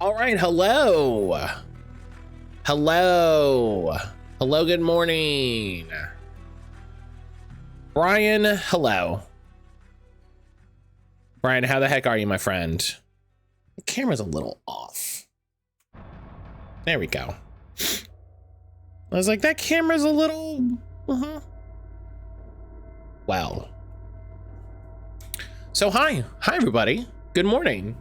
All right, hello. Hello. Hello, good morning. Brian, hello. Brian, how the heck are you, my friend? The camera's a little off. There we go. I was like, that camera's a little... Well. So hi everybody. Good morning.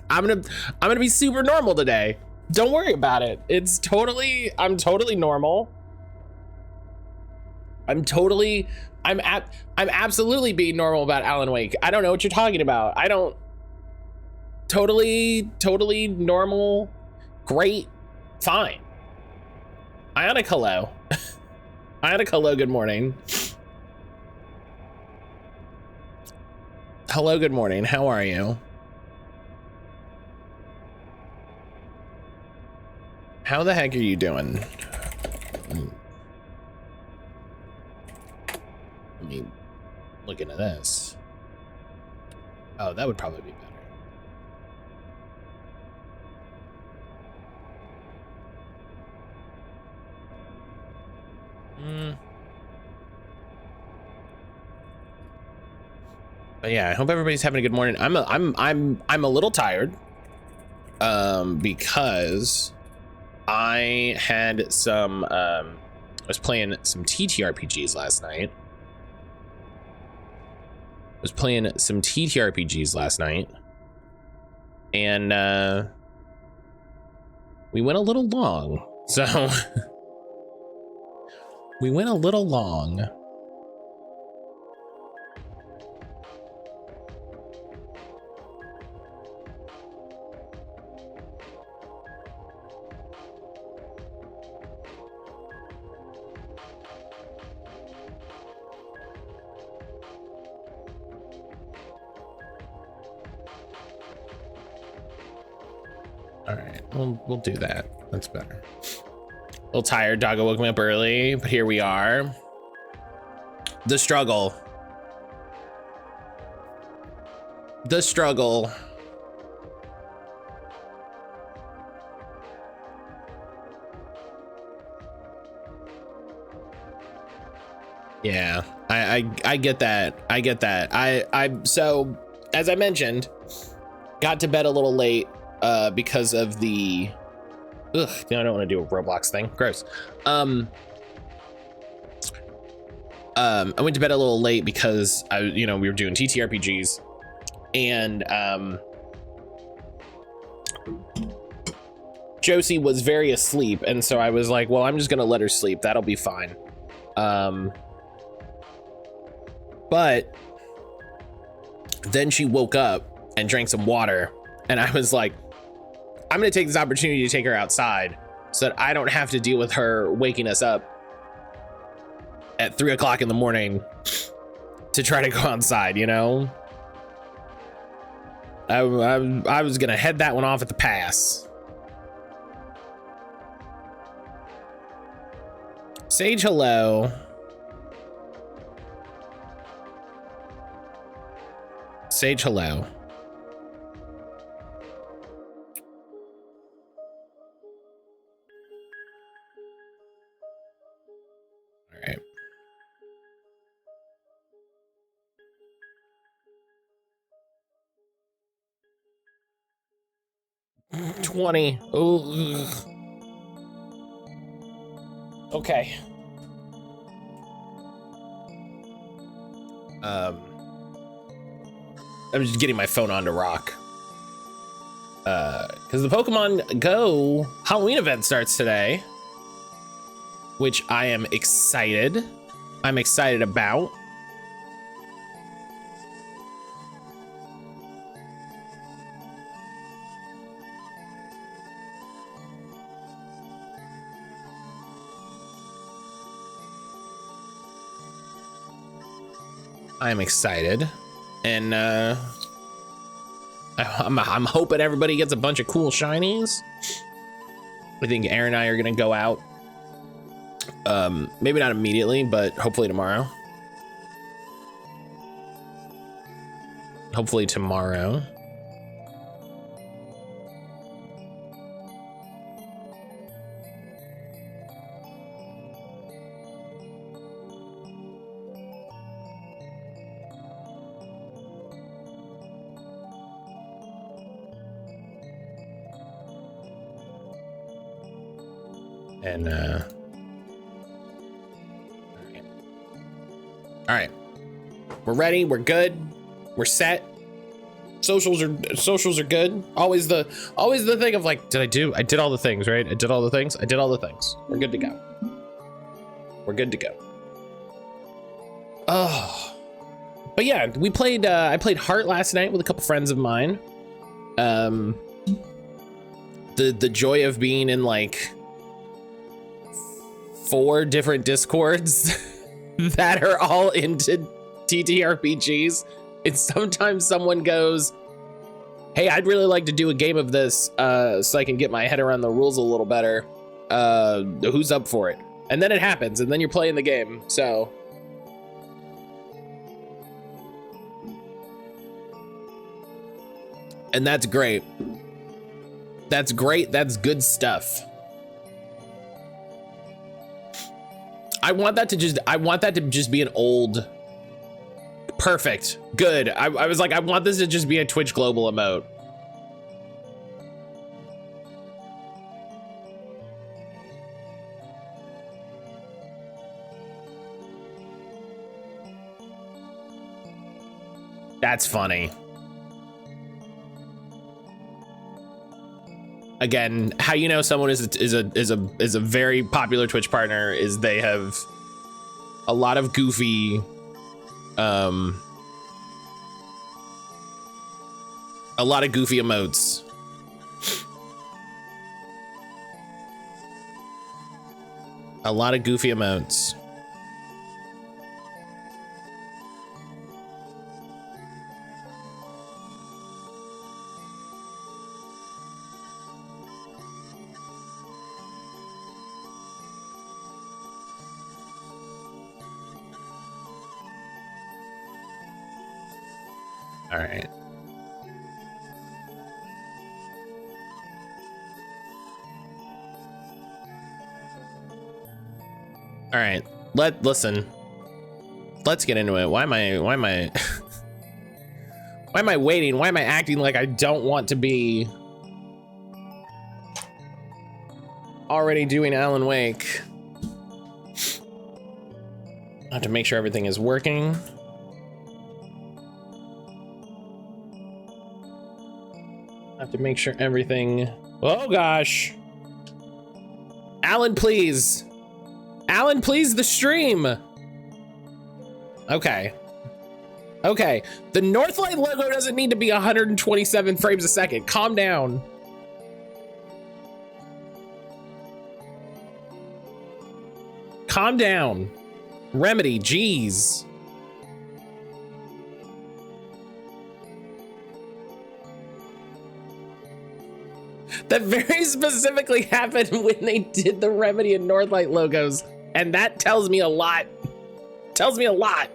I'm gonna be super normal today. Don't worry about it. I'm totally normal. I'm absolutely being normal about Alan Wake. I don't know what you're talking about. I don't. Totally normal. Great. Fine. Ionic, hello. Ionic, hello, good morning. Hello, good morning. How are you? How the heck are you doing? Let me look into this. Oh, that would probably be better. But yeah, I hope everybody's having a good morning. I'm a little tired because I had some I was playing some TTRPGs last night. And we went a little long. So we went a little long. All right, we'll do that. That's better. A little tired. Doggo woke me up early, but here we are. The struggle. The struggle. Yeah, I get that. I get that. So as I mentioned, got to bed a little late because of the I don't want to do a Roblox thing. Gross. I went to bed a little late because we were doing TTRPGs, and Josie was very asleep, and so I was like, well, I'm just gonna let her sleep. That'll be fine. But then she woke up and drank some water, and I was like, I'm gonna take this opportunity to take her outside so that I don't have to deal with her waking us up at 3 o'clock in the morning to try to go outside, you know? I was gonna head that one off at the pass. Sage, hello. Sage, hello. All right. $20. Oh. Okay. I'm just getting my phone on to rock. Because the Pokemon Go Halloween event starts today, which I am excited. I'm excited about. I'm excited, and I'm hoping everybody gets a bunch of cool shinies. I think Aaron and I are gonna go out. Maybe not immediately, but hopefully tomorrow. hopefully tomorrow. And all right, we're ready, we're good, we're set. Socials are good. Always the thing of like, I did all the things, right? I did all the things. We're good to go. Oh, but yeah, we played I played Heart last night with a couple friends of mine. The joy of being in like 4 different discords that are all into TTRPGs. And sometimes someone goes, hey, I'd really like to do a game of this so I can get my head around the rules a little better. Who's up for it? And then it happens, and then you're playing the game. So and that's great. That's good stuff. I want that to just be an old, perfect, good. I was like, I want this to just be a Twitch global emote. That's funny. Again, how you know someone is a very popular Twitch partner is they have a lot of goofy emotes. A lot of goofy emotes. All right. All right. Listen. Let's get into it. Why am I why am I waiting? Why am I acting like I don't want to be already doing Alan Wake? I have to make sure everything is working. I have to make sure everything. Oh gosh. Alan, please. Alan, please, the stream. Okay. Okay. The Northlight logo doesn't need to be 127 frames a second. Calm down. Calm down. Remedy, geez. That very specifically happened when they did the Remedy and Northlight logos, and that tells me a lot. Tells me a lot.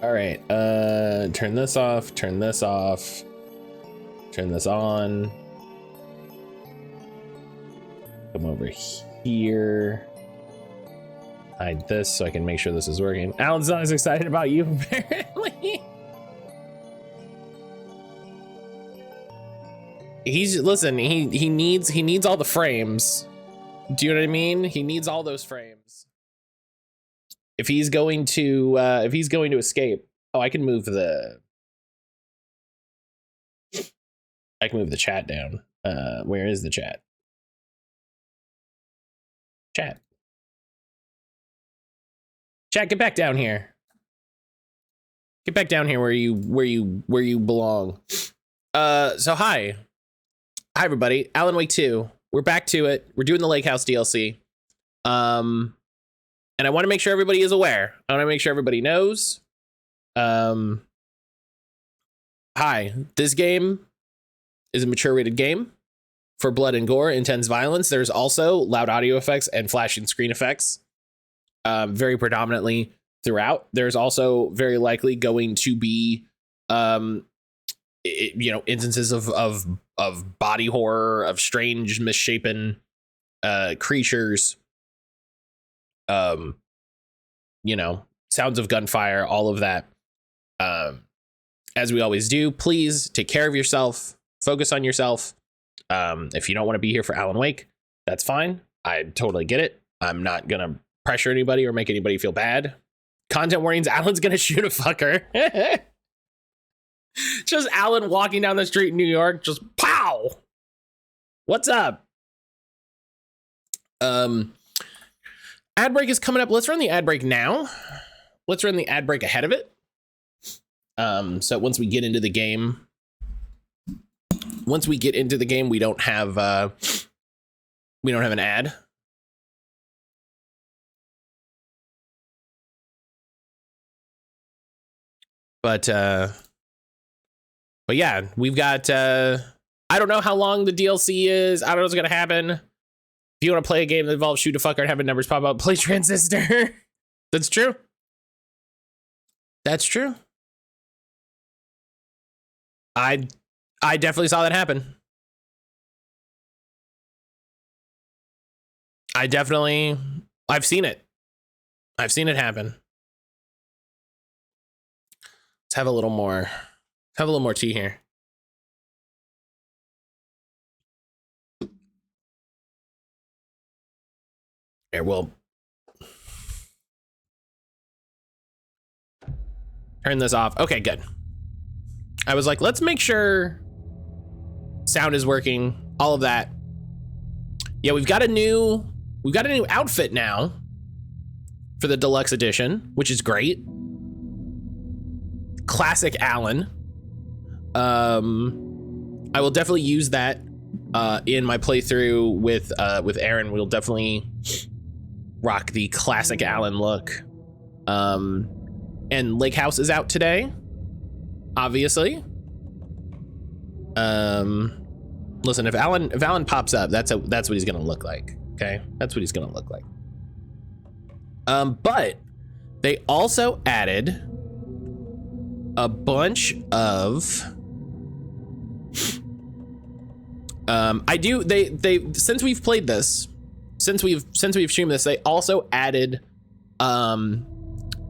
All right, turn this off, turn this off, turn this on. Come over here. Hide this so I can make sure this is working. Alan's not as excited about you, apparently. Listen, he needs all the frames. Do you know what I mean? He needs all those frames. If he's going to escape. Oh, I can move the chat down. Where is the chat? Chat, get back down here. Get back down here where you belong. So hi everybody. Alan Wake 2. We're back to it. We're doing the Lake House DLC. And I want to make sure everybody is aware. I want to make sure everybody knows. Hi, this game is a mature rated game for blood and gore, intense violence. There's also loud audio effects and flashing screen effects. very predominantly throughout. There's also very likely going to be, instances of body horror, of strange, misshapen creatures, sounds of gunfire, all of that. As we always do, please take care of yourself, focus on yourself. If you don't want to be here for Alan Wake, that's fine. I totally get it. I'm not going to pressure anybody or make anybody feel bad. Content warnings, Alan's going to shoot a fucker. Just Alan walking down the street in New York, just pow. What's up? Ad break is coming up. Let's run the ad break now. Let's run the ad break ahead of it. So once we get into the game, we don't have an ad. But yeah, we've got, I don't know how long the DLC is. I don't know what's going to happen. If you want to play a game that involves shoot a fucker and having numbers pop up, play Transistor. That's true. That's true. I definitely saw that happen. I've seen it. I've seen it happen. Let's have a little more tea here. Here, we'll turn this off. Okay, good. I was like, let's make sure sound is working, all of that. Yeah, we've got a new outfit now for the deluxe edition, which is great. Classic Alan. I will definitely use that in my playthrough with Aaron. We'll definitely rock the classic Alan look. And Lake House is out today, obviously. Listen, if Alan pops up, that's what he's gonna look like. Okay, that's what he's gonna look like. But they also added a bunch of since we've played this, since we've streamed this, they also added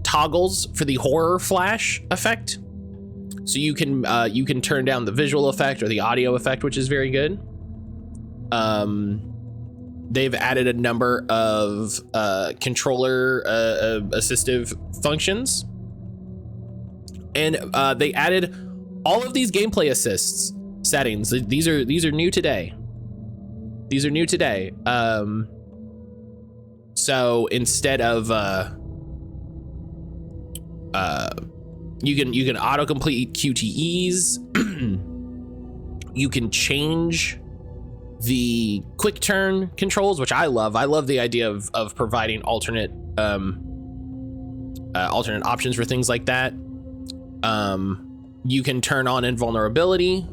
toggles for the horror flash effect. So you can turn down the visual effect or the audio effect, which is very good. They've added a number of controller assistive functions. And they added all of these gameplay assists settings. These are new today. These are new today. So instead of you can autocomplete QTEs. You can change the quick turn controls, which I love. I love the idea of providing alternate options for things like that. You can turn on invulnerability.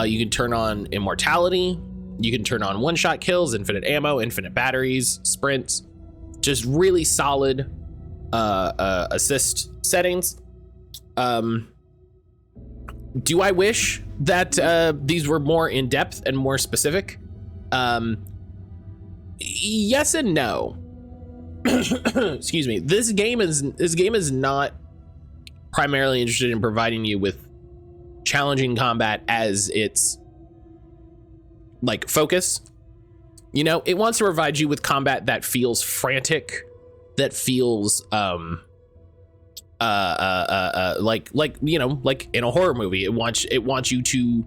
You can turn on immortality. You can turn on one-shot kills, infinite ammo, infinite batteries, sprints. Just really solid assist settings. Do I wish that these were more in depth and more specific? Yes and no. Excuse me. This game is not primarily interested in providing you with challenging combat as its like focus. You know, it wants to provide you with combat that feels frantic, that feels like you know, like in a horror movie. It wants you to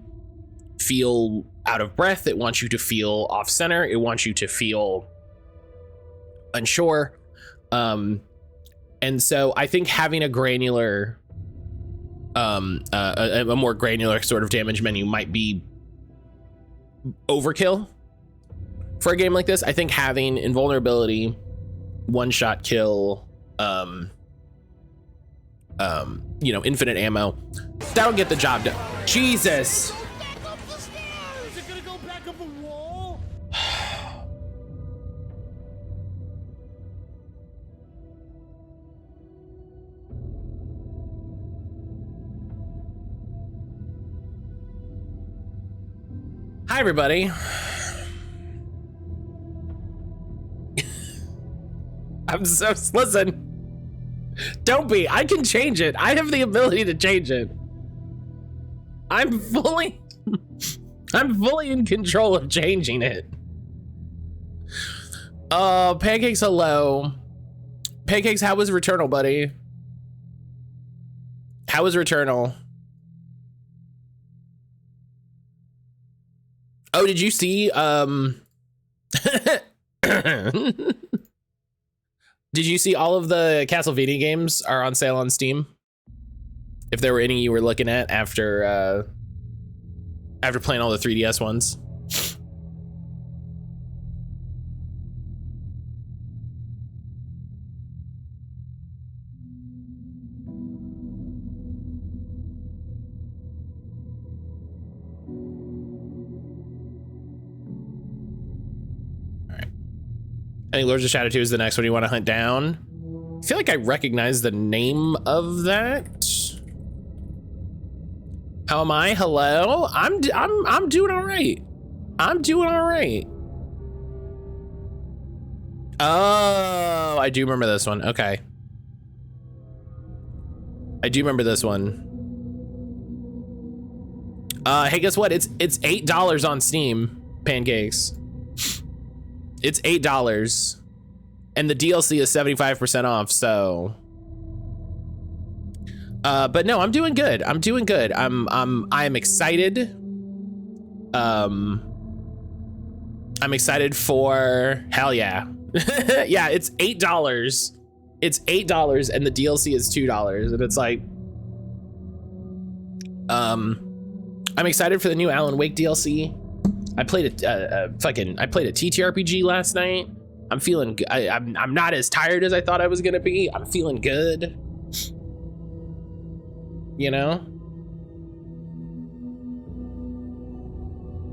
feel out of breath. It wants you to feel off center. It wants you to feel unsure. And so I think having a granular a more granular sort of damage menu might be overkill for a game like this. I think having invulnerability, one-shot kill, you know, infinite ammo, that'll get the job done. Jesus. Hi, everybody. Listen. Don't be. I can change it. I have the ability to change it. I'm fully in control of changing it. Pancakes, hello. Pancakes, how was Returnal, buddy? How was Returnal? Oh, did you see, did you see all of the Castlevania games are on sale on Steam? If there were any you were looking at after playing all the 3DS ones. I think Lords of Shadow 2 is the next one you want to hunt down. I feel like I recognize the name of that. How am I? Hello? I'm doing all right. I'm doing all right. Oh, I do remember this one. Okay. I do remember this one. Hey, guess what? It's $8 on Steam, Pancakes. It's $8 and the DLC is 75% off, so but no, I'm doing good. I'm doing good. I'm excited. I'm excited for hell yeah. Yeah, it's $8. It's $8 and the DLC is $2 and it's like I'm excited for the new Alan Wake DLC. I played a TTRPG last night. I'm feeling good. I'm not as tired as I thought I was gonna be. I'm feeling good. You know?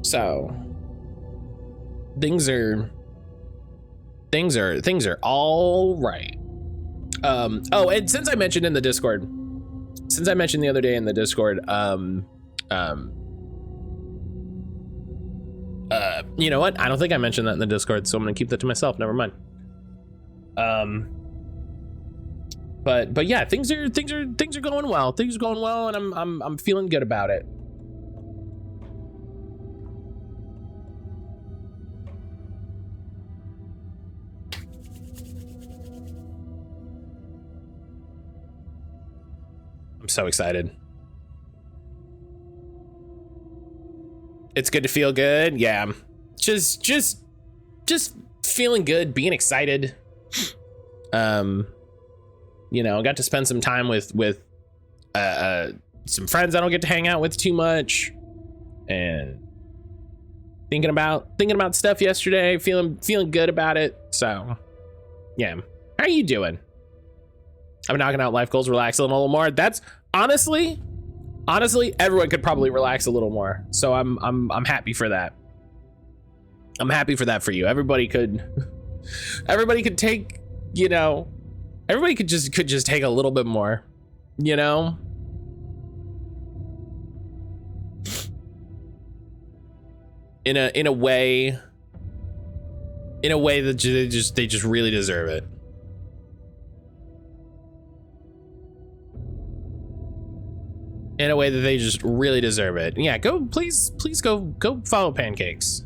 So things are all right. Oh, and since I mentioned in the Discord, since I mentioned the other day in the Discord, you know what? I don't think I mentioned that in the Discord, so I'm gonna keep that to myself. Never mind. But yeah, things are going well. Things are going well, and I'm feeling good about it. I'm so excited. It's good to feel good. Yeah. Just feeling good, being excited. You know, I got to spend some time with some friends I don't get to hang out with too much, and thinking about stuff yesterday, feeling good about it. So yeah. How are you doing? I'm knocking out life goals, relax a little more. That's honestly, everyone could probably relax a little more. So I'm happy for that. I'm happy for that for you. Everybody could take, you know, everybody could just take a little bit more, you know? In a way that they just really deserve it. In a way that they just really deserve it. Yeah, please go follow Pancakes.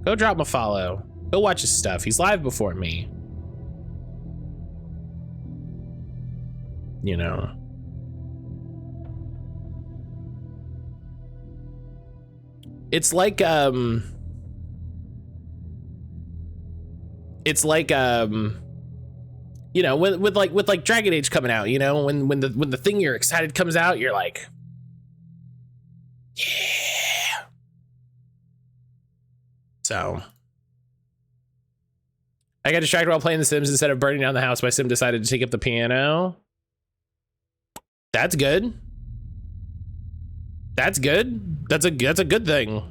Go drop him a follow. Go watch his stuff. He's live before me. You know. It's like you know, with like Dragon Age coming out, you know, when the thing you're excited comes out, you're like, yeah. So I got distracted while playing The Sims. Instead of burning down the house, my sim decided to take up the piano. That's good. That's good. That's a good thing.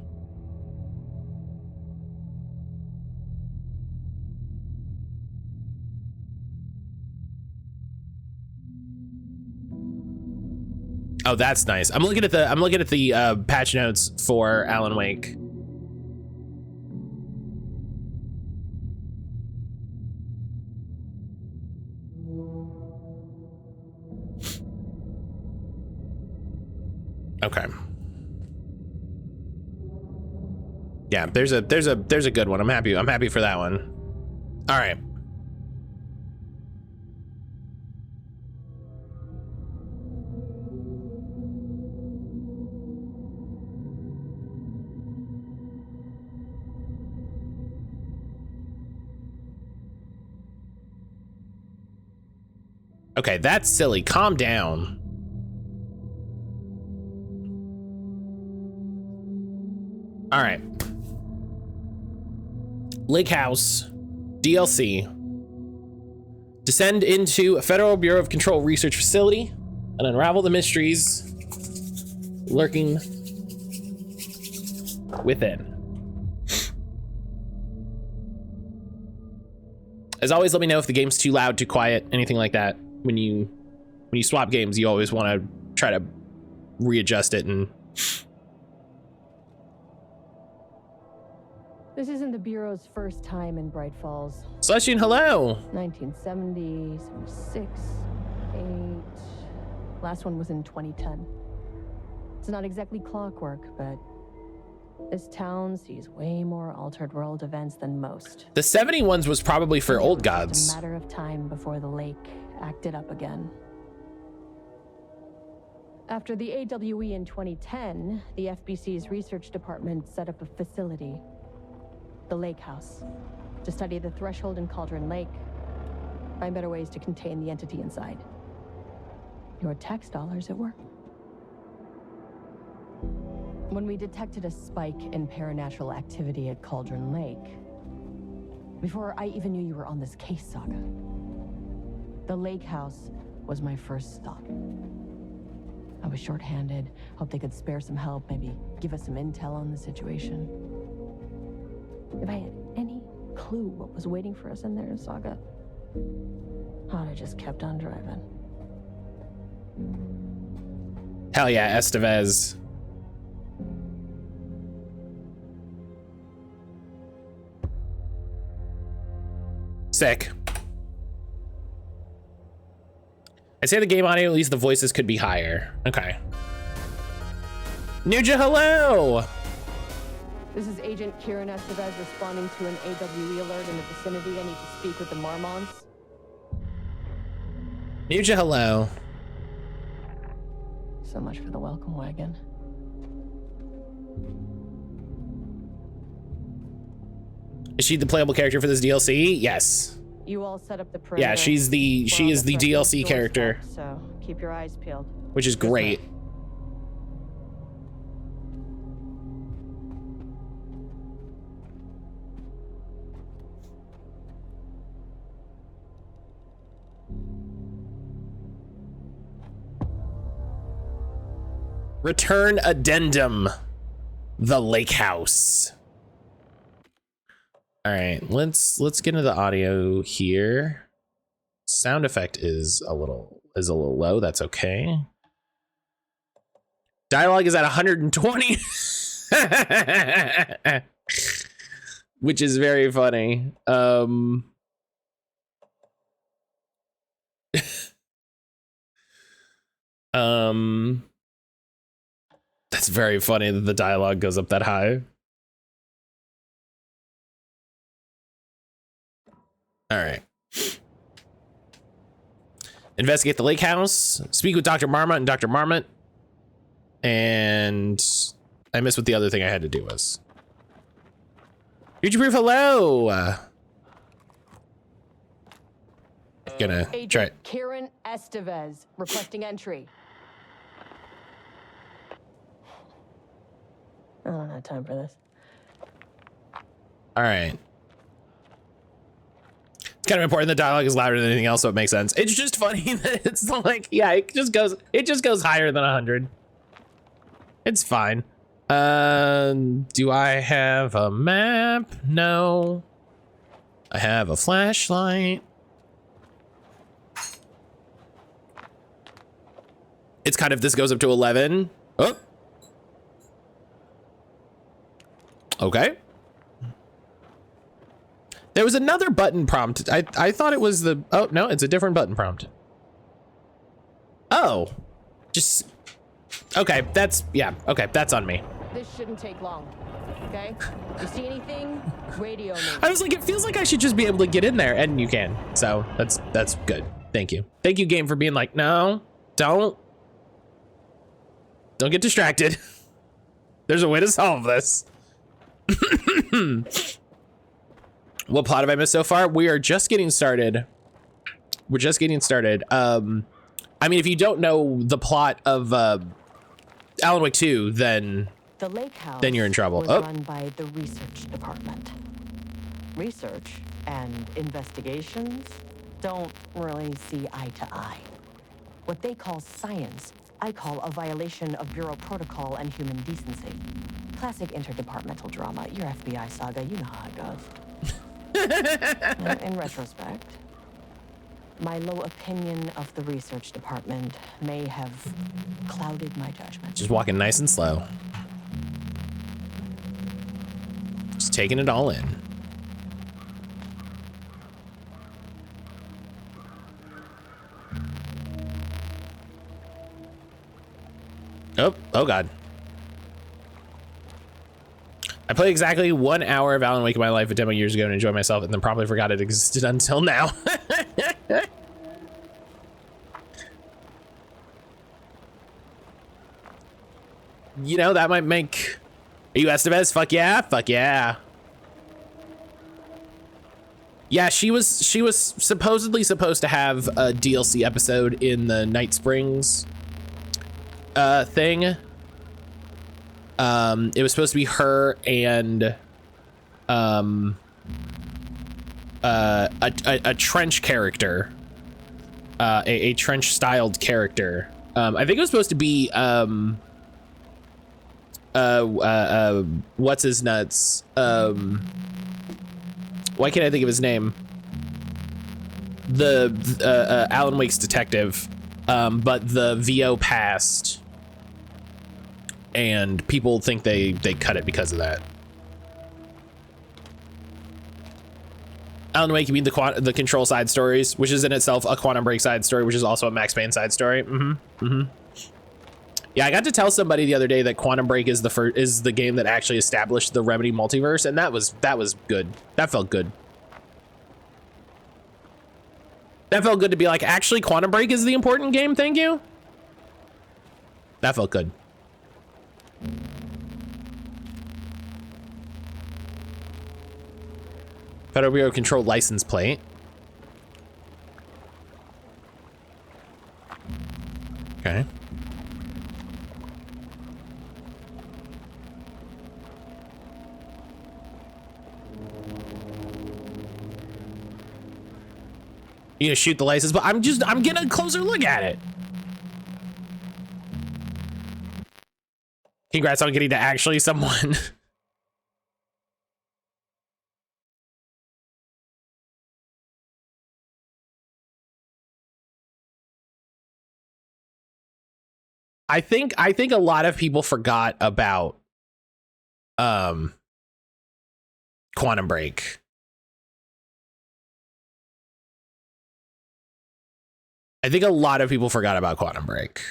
Oh, that's nice. I'm looking at the patch notes for Alan Wake. Okay. Yeah, there's a good one. I'm happy for that one. All right. Okay, that's silly. Calm down. All right. Lake House DLC. Descend into a Federal Bureau of Control research facility and unravel the mysteries lurking within. As always, let me know if the game's too loud, too quiet, anything like that. When you swap games, you always want to try to readjust it. And this isn't the Bureau's first time in Bright Falls. Celestian, hello. 1970, 76, 8. Last one was in 2010. It's not exactly clockwork, but this town sees way more altered world events than most. The 71s was probably for old gods. It's a matter of time before the lake acted up again. After the AWE in 2010, the FBC's research department set up a facility, the Lake House, to study the threshold in Cauldron Lake, find better ways to contain the entity inside. Your tax dollars at work. When we detected a spike in paranatural activity at Cauldron Lake, before I even knew you were on this case, Saga, the Lake House was my first stop. I was short-handed, hoped they could spare some help, maybe give us some intel on the situation. If I had any clue what was waiting for us in there, Saga, I'd have just kept on driving. Hell yeah, Estevez. Sick. I say the game audio, at least the voices could be higher. Okay. Nuja, hello! This is Agent Kieran Estevez responding to an AWE alert in the vicinity. I need to speak with the Marmons. Nuja, hello. So much for the welcome wagon. Is she the playable character for this DLC? Yes. You all set up the perimeter. Yeah, she is the DLC character. So keep your eyes peeled. Which is great. Return addendum. The Lake House. All right, let's get into the audio here. Sound effect is a little low. That's okay. Dialogue is at 120, which is very funny. That's very funny that the dialogue goes up that high. All right. Investigate the lake house. Speak with Dr. Marmot and Dr. Marmot. And I missed what the other thing I had to do was. Future proof, hello. Gonna try it. Kieran Estevez requesting entry. I don't have time for this. All right. It's kind of important the dialogue is louder than anything else, so it makes sense. It's just funny that it's like, yeah, it just goes higher than 100. It's fine. Do I have a map? No. I have a flashlight. It's kind of, this goes up to 11. Oh. Okay. There was another button prompt. I thought it was the, oh no, it's a different button prompt. Oh, just, Okay, that's, yeah, okay, that's on me. This shouldn't take long, okay? You see anything? Radio me. I was like, it feels like I should just be able to get in there, and you can. So that's good. Thank you. Thank you, game, for being like, no, don't get distracted. There's a way to solve this. What plot have I missed so far? We are just getting started. We're just getting started. I mean, if you don't know the plot of Alan Wake 2, then the lake house you're in trouble. Was oh, run by the research department. Research and investigations don't really see eye to eye. What they call science, I call a violation of Bureau protocol and human decency. Classic interdepartmental drama. Your FBI saga, you know how it goes. In retrospect, my low opinion of the research department may have clouded my judgment. just walking nice and slow. Just taking it all in. Oh God. I played exactly 1 hour of Alan Wake in my life a demo years ago and enjoyed myself, and then probably forgot it existed until now. You know, that might make... Are you Estevez? Fuck yeah. Fuck yeah. Yeah, she was supposedly supposed to have a DLC episode in the Night Springs thing. It was supposed to be her and a trench character, a trench styled character. I think it was supposed to be what's his nuts? Why can't I think of his name? The Alan Wake's detective, but the VO passed, and people think they cut it because of that. Alan Wake, you mean the Control side stories, which is in itself a Quantum Break side story, which is also a Max Payne side story. Yeah, I got to tell somebody the other day that Quantum Break is the game that actually established the Remedy multiverse, and that was good. That felt good. That felt good to be like, actually, Quantum Break is the important game. Thank you. That felt good. Federal Bureau of Control license plate. Okay. You gonna shoot the license, but I'm getting a closer look at it. Congrats on getting to actually someone. I think a lot of people forgot about Quantum Break. I think a lot of people forgot about Quantum Break.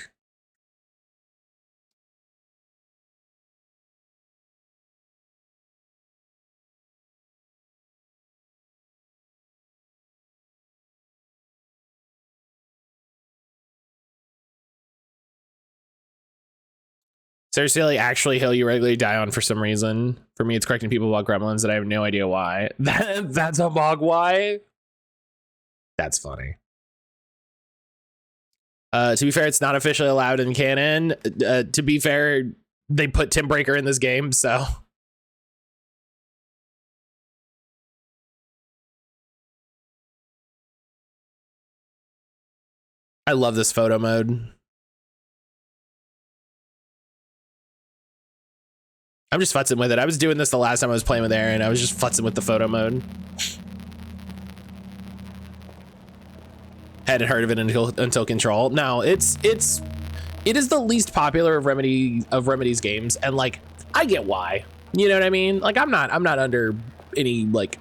Seriously, actually hill you regularly die on for some reason. For me, it's correcting people about gremlins that I have no idea why. That's a mogwai. That's funny. To be fair, it's not officially allowed in canon. To be fair, they put Tim Breaker in this game, so. I love this photo mode. I'm just futzing with it. I was doing this the last time I was playing with Aaron. I was just futzing with the photo mode. Hadn't heard of it until Control. No, it is the least popular of Remedy's games, and like I get why. You know what I mean? Like I'm not under any like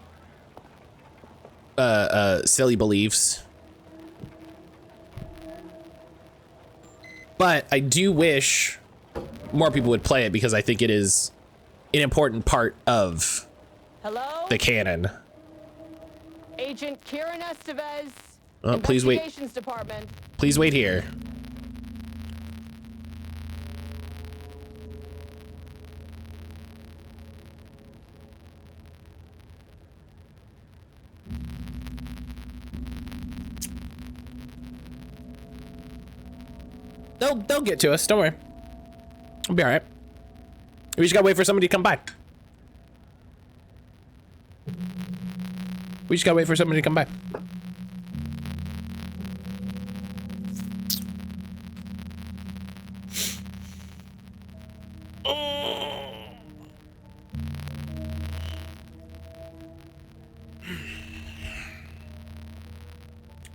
silly beliefs. But I do wish more people would play it because I think it is an important part of the canon. Agent Kieran Estevez. Oh, please wait. Department. Please wait here. They'll get to us. Don't worry. We'll be all right. We just gotta wait for somebody to come by. We just gotta wait for somebody to come by.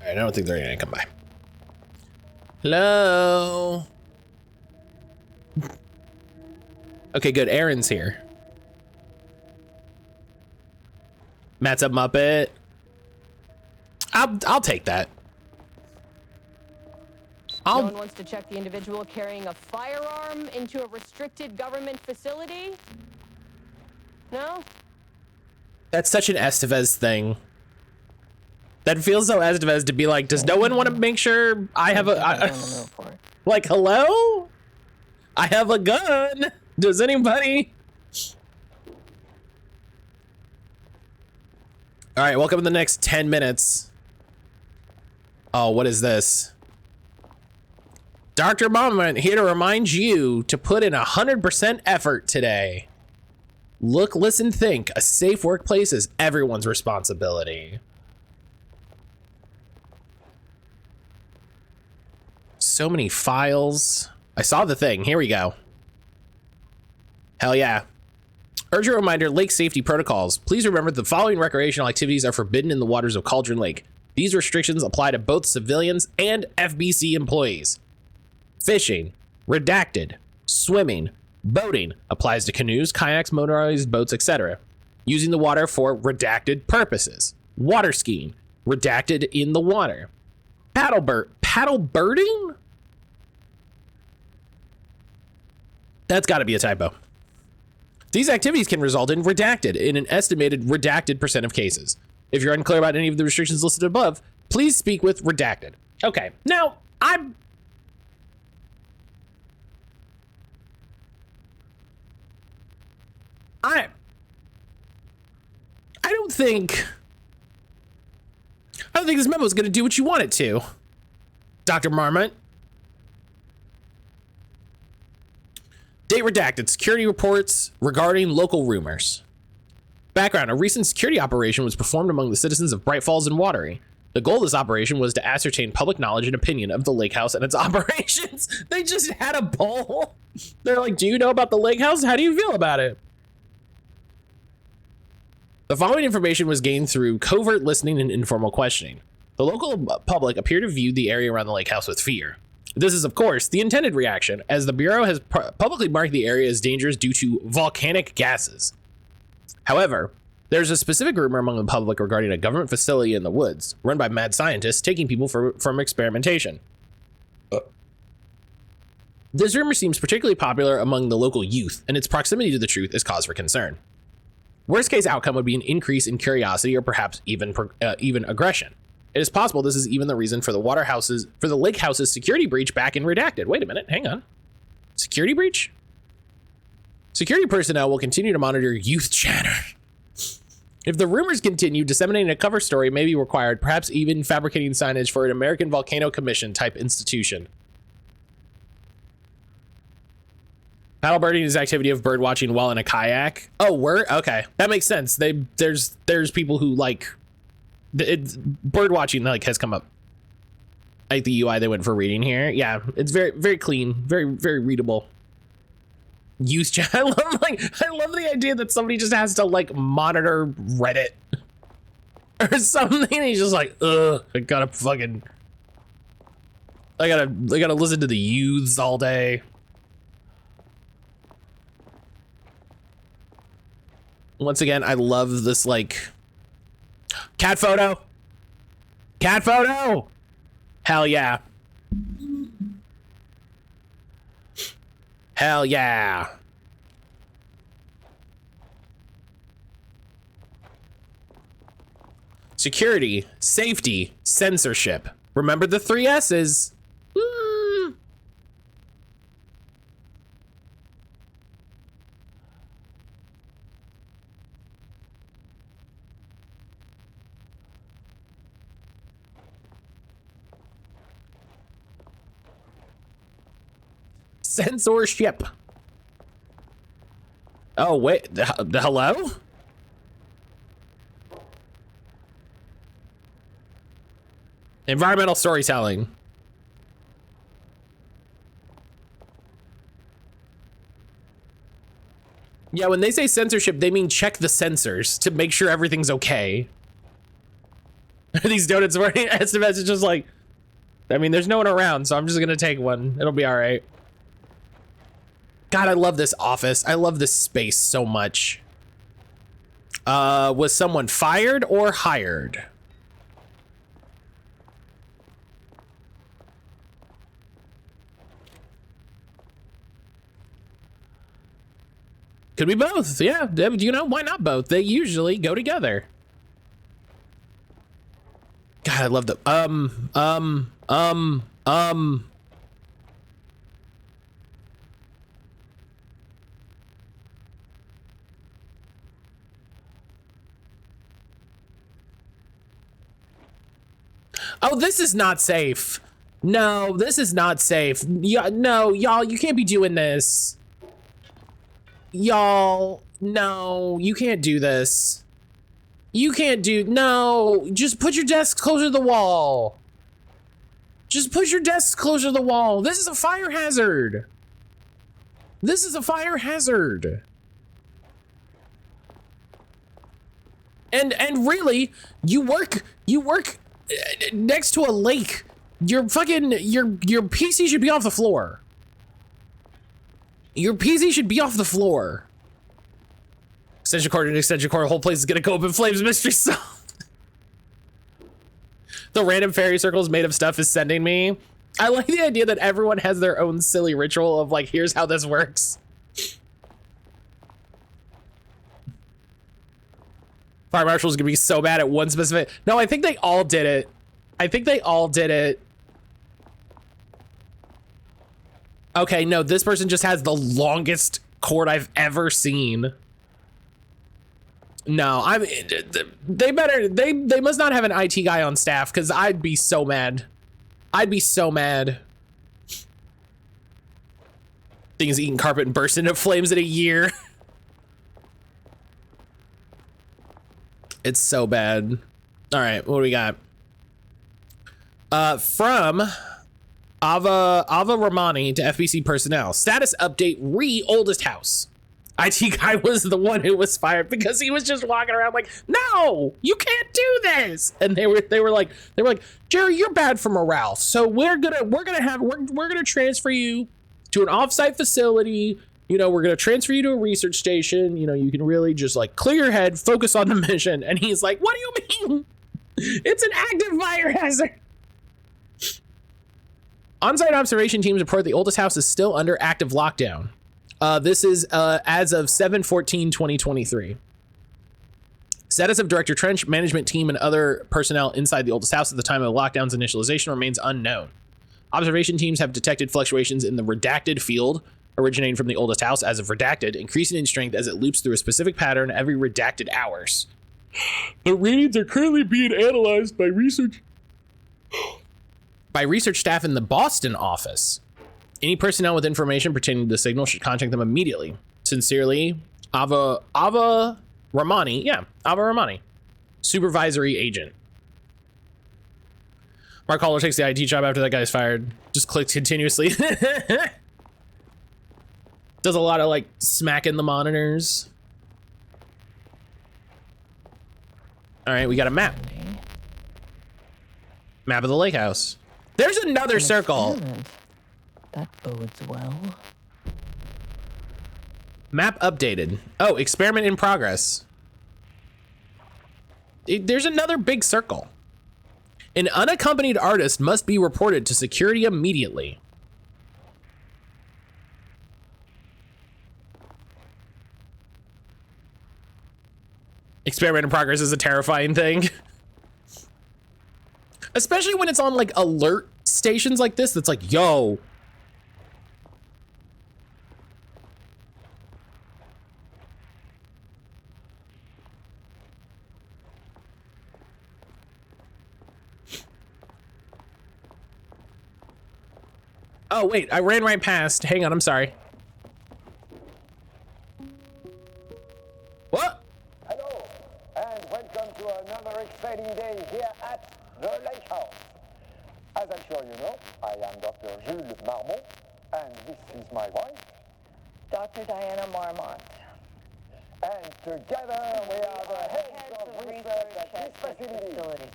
I don't think they're gonna come by. Hello. Okay, good. Aaron's here. Matt's a Muppet. I'll take that. No one wants to check the individual carrying a firearm into a restricted government facility? No? That's such an Estevez thing. That feels so Estevez to be like, does no one want to make sure I have like, hello? I have a gun. Does anybody? All right, welcome to the next 10 minutes. Oh, what is this? Dr. Moment here to remind you to put in 100% effort today. Look, listen, think. A safe workplace is everyone's responsibility. So many files. I saw the thing. Here we go. Hell yeah. Urgent reminder, lake safety protocols. Please remember the following recreational activities are forbidden in the waters of Cauldron Lake. These restrictions apply to both civilians and FBC employees. Fishing, redacted. Swimming, boating, applies to canoes, kayaks, motorized boats, etc. Using the water for redacted purposes. Water skiing, redacted in the water. Paddle birding? That's got to be a typo. These activities can result in redacted in an estimated redacted % of cases. If you're unclear about any of the restrictions listed above, please speak with redacted. Okay, now I don't think this memo is going to do what you want it to, Dr. Marmot. Date redacted. Security reports regarding local rumors. Background. A recent security operation was performed among the citizens of Bright Falls and Watery. The goal of this operation was to ascertain public knowledge and opinion of the lake house and its operations. They just had a poll. They're like, do you know about the lake house? How do you feel about it? The following information was gained through covert listening and informal questioning. The local public appear to view the area around the lake house with fear. This is, of course, the intended reaction, as the Bureau has publicly marked the area as dangerous due to volcanic gases. However, there's a specific rumor among the public regarding a government facility in the woods, run by mad scientists taking people from experimentation. This rumor seems particularly popular among the local youth, and its proximity to the truth is cause for concern. Worst case outcome would be an increase in curiosity or perhaps even aggression. It is possible this is even the reason for the lake house's security breach back in Redacted. Wait a minute, hang on. Security breach? Security personnel will continue to monitor youth chatter. If the rumors continue, disseminating a cover story may be required, perhaps even fabricating signage for an American Volcano Commission type institution. Paddleboarding is activity of bird watching while in a kayak. Oh, okay, that makes sense. There's people who like bird watching has come up. Like the UI they went for reading here. Yeah, it's very, very clean, very, very readable. Youth chat. I love the idea that somebody just has to monitor Reddit or something. He's just like, ugh, I gotta listen to the youths all day. Once again, I love this cat photo. Cat photo. Hell yeah. Hell yeah. Security, safety, censorship. Remember the 3 S's. Censorship. Oh, wait. Hello? Environmental storytelling. Yeah, when they say censorship, they mean check the sensors to make sure everything's okay. These donuts were estimates is just like, I mean, there's no one around, so I'm just gonna take one. It'll be all right. God, I love this office. I love this space so much. Was someone fired or hired? Could be both. Yeah, you know, why not both? They usually go together. God, I love the Oh, this is not safe. No, this is not safe. Yeah, no, y'all, you can't be doing this. Y'all, no, you can't do this. You can't do, no, just put your desk closer to the wall. Just put your desk closer to the wall. This is a fire hazard. This is a fire hazard. And really, you work next to a lake. Your fucking, your PC should be off the floor. Your PC should be off the floor. Extension cord and extension cord, the whole place is gonna go up in flames. Mystery solved. The random fairy circles made of stuff is sending me. I like the idea that everyone has their own silly ritual of like, here's how this works. Fire marshal's gonna be so bad at one specific. No, I think they all did it. I think they all did it. Okay, no, this person just has the longest cord I've ever seen. No, I mean, they must not have an IT guy on staff, because I'd be so mad. I'd be so mad. Thing is eating carpet and burst into flames in a year. It's so bad. All right, what do we got? From Ava Ramani to FBC personnel. Status update, oldest house. IT guy was the one who was fired because he was just walking around like, no, you can't do this. And they were like, Jerry, you're bad for morale. So we're gonna transfer you to an offsite facility. You know, we're gonna transfer you to a research station. You know, you can really just like clear your head, focus on the mission. And he's like, what do you mean? It's an active fire hazard. On-site observation teams report the oldest house is still under active lockdown. This is as of 7/14/2023. Status of Director Trench, management team, and other personnel inside the oldest house at the time of the lockdown's initialization remains unknown. Observation teams have detected fluctuations in the redacted field originating from the oldest house as of redacted, increasing in strength as it loops through a specific pattern every redacted hours. The readings are currently being analyzed by research staff in the Boston office. Any personnel with information pertaining to the signal should contact them immediately. Sincerely, Ava Ramani. Yeah, Ava Ramani. Supervisory agent. Mark Haller takes the IT job after that guy's fired. Just clicks continuously. Does a lot of like smacking the monitors. All right, we got a map. Map of the lake house. There's another circle. That bodes well. Map updated. Oh, experiment in progress. There's another big circle. An unaccompanied artist must be reported to security immediately. Experiment in progress is a terrifying thing. Especially when it's on like alert stations like this, that's like, yo. Oh, wait, I ran right past. Hang on, I'm sorry. What? Hello, and welcome to another exciting day here at the Lake House. As I'm sure you know, I am Dr. Jules Marmont, and this is my wife, Dr. Diana Marmont. and together we are the heads of research at this facility.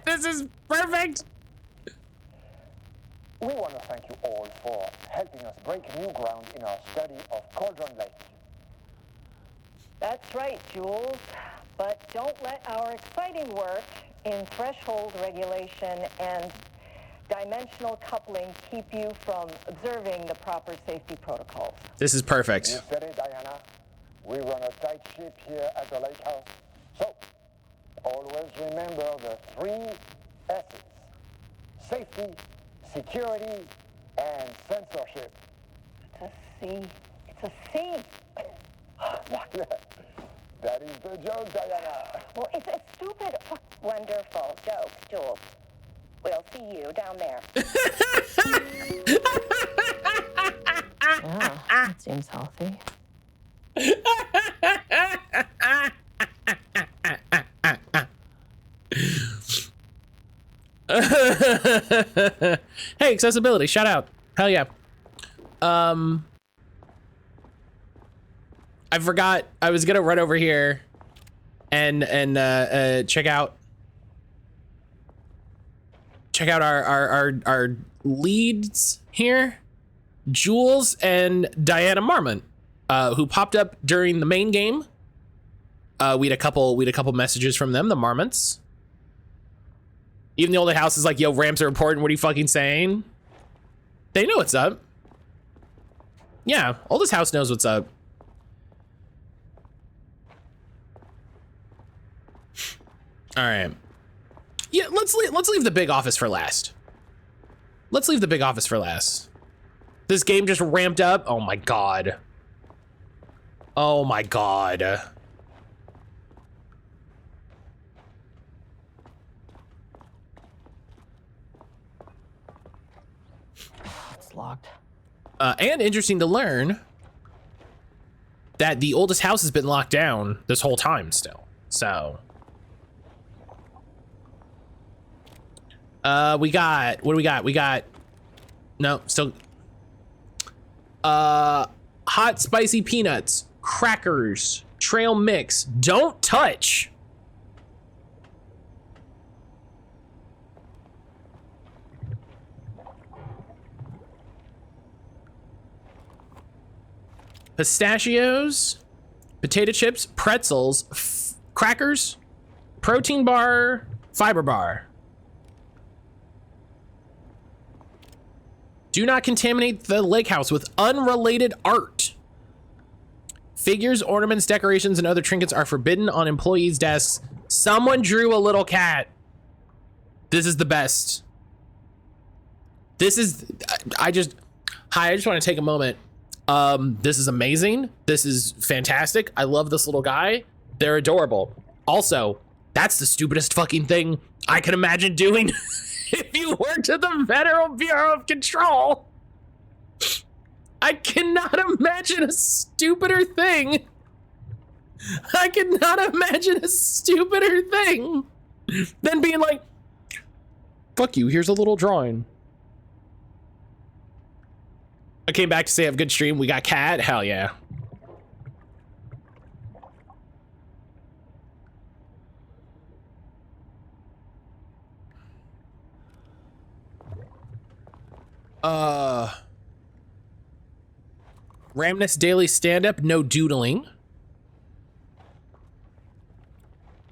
This is perfect. We want to thank you all for helping us break new ground in our study of Cauldron Lake. That's right, Jules. But don't let our exciting work in threshold regulation and dimensional coupling keep you from observing the proper safety protocols. This is perfect. You said it, Diana. We run a tight ship here at the Lake House. So, always remember the 3 S's. Safety, security, and censorship. It's a C. It's a C. That is the joke, Diana. Well, it's a stupid, wonderful joke, Jules. We'll see you down there. Yeah, that seems healthy. Hey, accessibility, shout out. Hell yeah. I forgot I was gonna run over here and check out our leads here, Jules and Diana Marmont, who popped up during the main game. We had a couple messages from them, the Marmonts. Even the older house is like, yo, ramps are important. What are you fucking saying? They know what's up. Yeah, oldest house knows what's up. All right. Yeah, let's leave the big office for last. Let's leave the big office for last. This game just ramped up. Oh my god. Oh my god. It's locked. And interesting to learn that the oldest house has been locked down this whole time still. So what do we got? We got, no, still, hot spicy peanuts, crackers, trail mix, don't touch. Pistachios, potato chips, pretzels, crackers, protein bar, fiber bar. Do not contaminate the lake house with unrelated art. Figures, ornaments, decorations, and other trinkets are forbidden on employees' desks. Someone drew a little cat. This is the best. This is, I just want to take a moment. This is amazing. This is fantastic. I love this little guy. They're adorable. Also, that's the stupidest fucking thing I can imagine doing if you worked at the Federal Bureau of Control. I cannot imagine a stupider thing. I cannot imagine a stupider thing than being like, fuck you, here's a little drawing. I came back to say have a good stream. We got cat. Hell yeah. Ramnus daily stand-up, no doodling.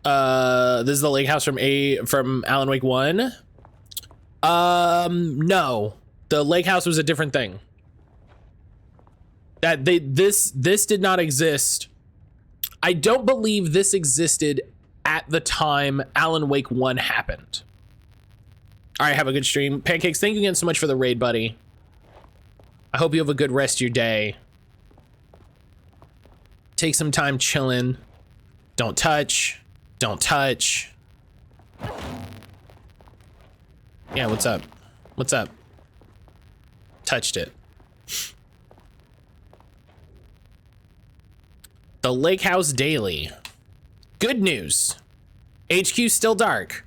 This is the lake house from Alan Wake 1. No. The lake house was a different thing. That this did not exist I don't believe this existed at the time Alan Wake 1 happened. All right, have a good stream. Pancakes, thank you again so much for the raid, buddy. I hope you have a good rest of your day. Take some time chilling. Don't touch. Don't touch. Yeah, what's up? What's up? Touched it. The Lake House Daily. Good news. HQ still dark.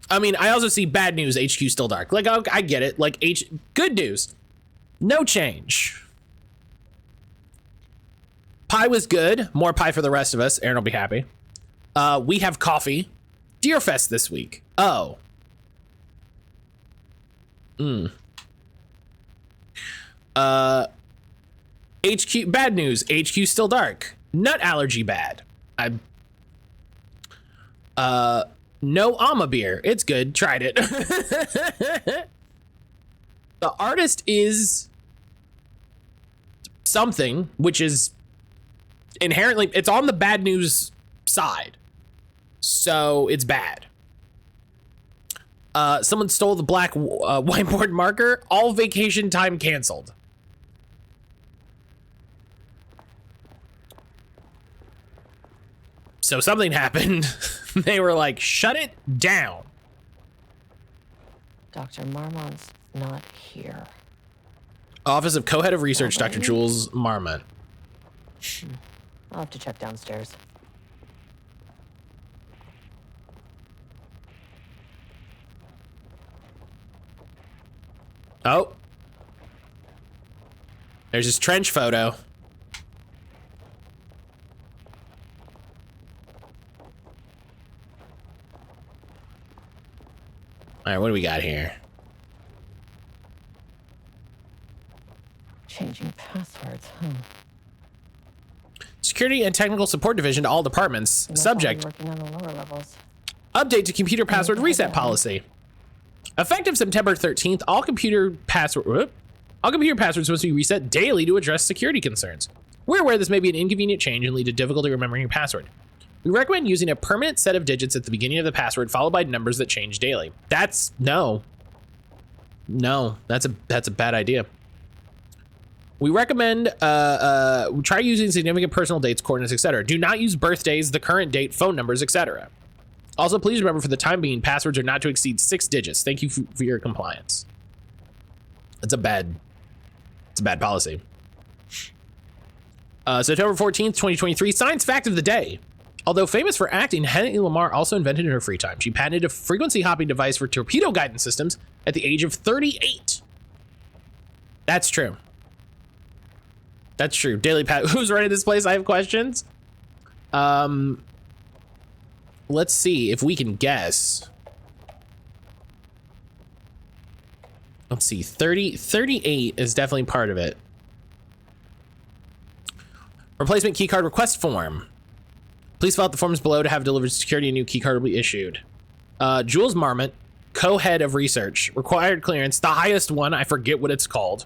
I mean, I also see bad news, HQ still dark. Like, I get it. Like, good news. No change. Pie was good. More pie for the rest of us. Aaron will be happy. We have coffee. Deerfest this week. Oh. HQ, bad news. HQ still dark. Nut allergy bad. No Alma beer. It's good. Tried it. The artist is something, which is inherently, it's on the bad news side. So it's bad. Someone stole the black whiteboard marker. All vacation time canceled. So something happened. They were like, shut it down. Dr. Marmont's not here. Office of Co-Head of Research, Dr. Jules Marmont. I'll have to check downstairs. Oh. There's his trench photo. All right, what do we got here? Changing passwords, huh? Security and Technical Support Division to all departments. Subject. Working on the lower levels. Update to computer password reset policy. Effective September 13th, all computer passwords must be reset daily to address security concerns. We're aware this may be an inconvenient change and lead to difficulty remembering your password. We recommend using a permanent set of digits at the beginning of the password, followed by numbers that change daily. That's no, that's a bad idea. We recommend try using significant personal dates, coordinates, etc. Do not use birthdays, the current date, phone numbers, etc. Also, please remember for the time being, passwords are not to exceed 6 digits. Thank you for your compliance. It's a bad policy. September 14th, 2023, science fact of the day. Although famous for acting, Hedy Lamarr also invented in her free time. She patented a frequency hopping device for torpedo guidance systems at the age of 38. That's true. That's true. Daily Pat, who's running this place? I have questions. Let's see if we can guess. Let's see. 38 is definitely part of it. Replacement keycard request form. Please fill out the forms below to have delivered security. A new keycard will be issued. Jules Marmont, co-head of research. Required clearance, the highest one. I forget what it's called.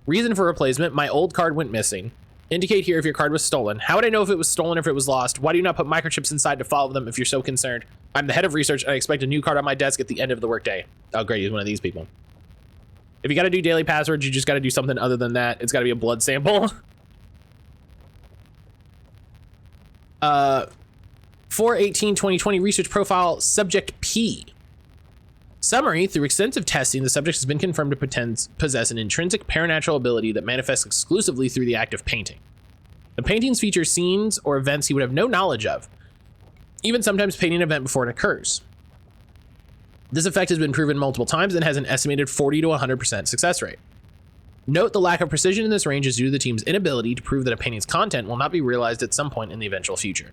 Reason for replacement. My old card went missing. Indicate here if your card was stolen. How would I know if it was stolen or if it was lost? Why do you not put microchips inside to follow them if you're so concerned? I'm the head of research and I expect a new card on my desk at the end of the workday. Oh, great. He's one of these people. If you got to do daily passwords, you just got to do something other than that. It's got to be a blood sample. 4/18/2020 research profile subject P. Summary: through extensive testing, the subject has been confirmed to possess an intrinsic paranatural ability that manifests exclusively through the act of painting. The paintings feature scenes or events he would have no knowledge of, even sometimes painting an event before it occurs. This effect has been proven multiple times and has an estimated 40 to 100% success rate. Note the lack of precision in this range is due to the team's inability to prove that a painting's content will not be realized at some point in the eventual future.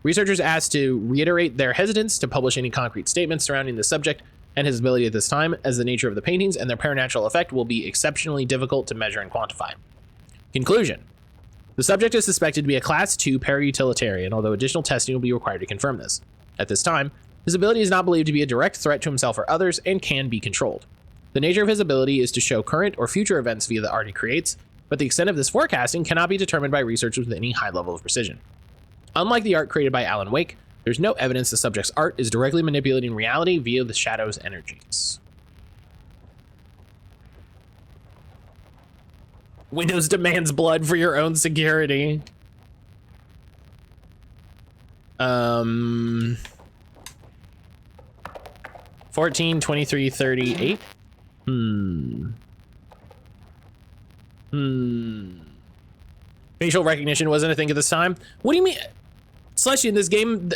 Researchers asked to reiterate their hesitance to publish any concrete statements surrounding the subject and his ability at this time, as the nature of the paintings and their paranatural effect will be exceptionally difficult to measure and quantify. Conclusion. The subject is suspected to be a Class 2 para-utilitarian, although additional testing will be required to confirm this. At this time, his ability is not believed to be a direct threat to himself or others and can be controlled. The nature of his ability is to show current or future events via the art he creates. but the extent of this forecasting cannot be determined by researchers with any high level of precision. Unlike the art created by Alan Wake, there's no evidence the subject's art is directly manipulating reality via the shadow's energies. Windows demands blood for your own security. 14, 23, 38. Facial recognition wasn't a thing at this time. What do you mean? Slushy, in this game,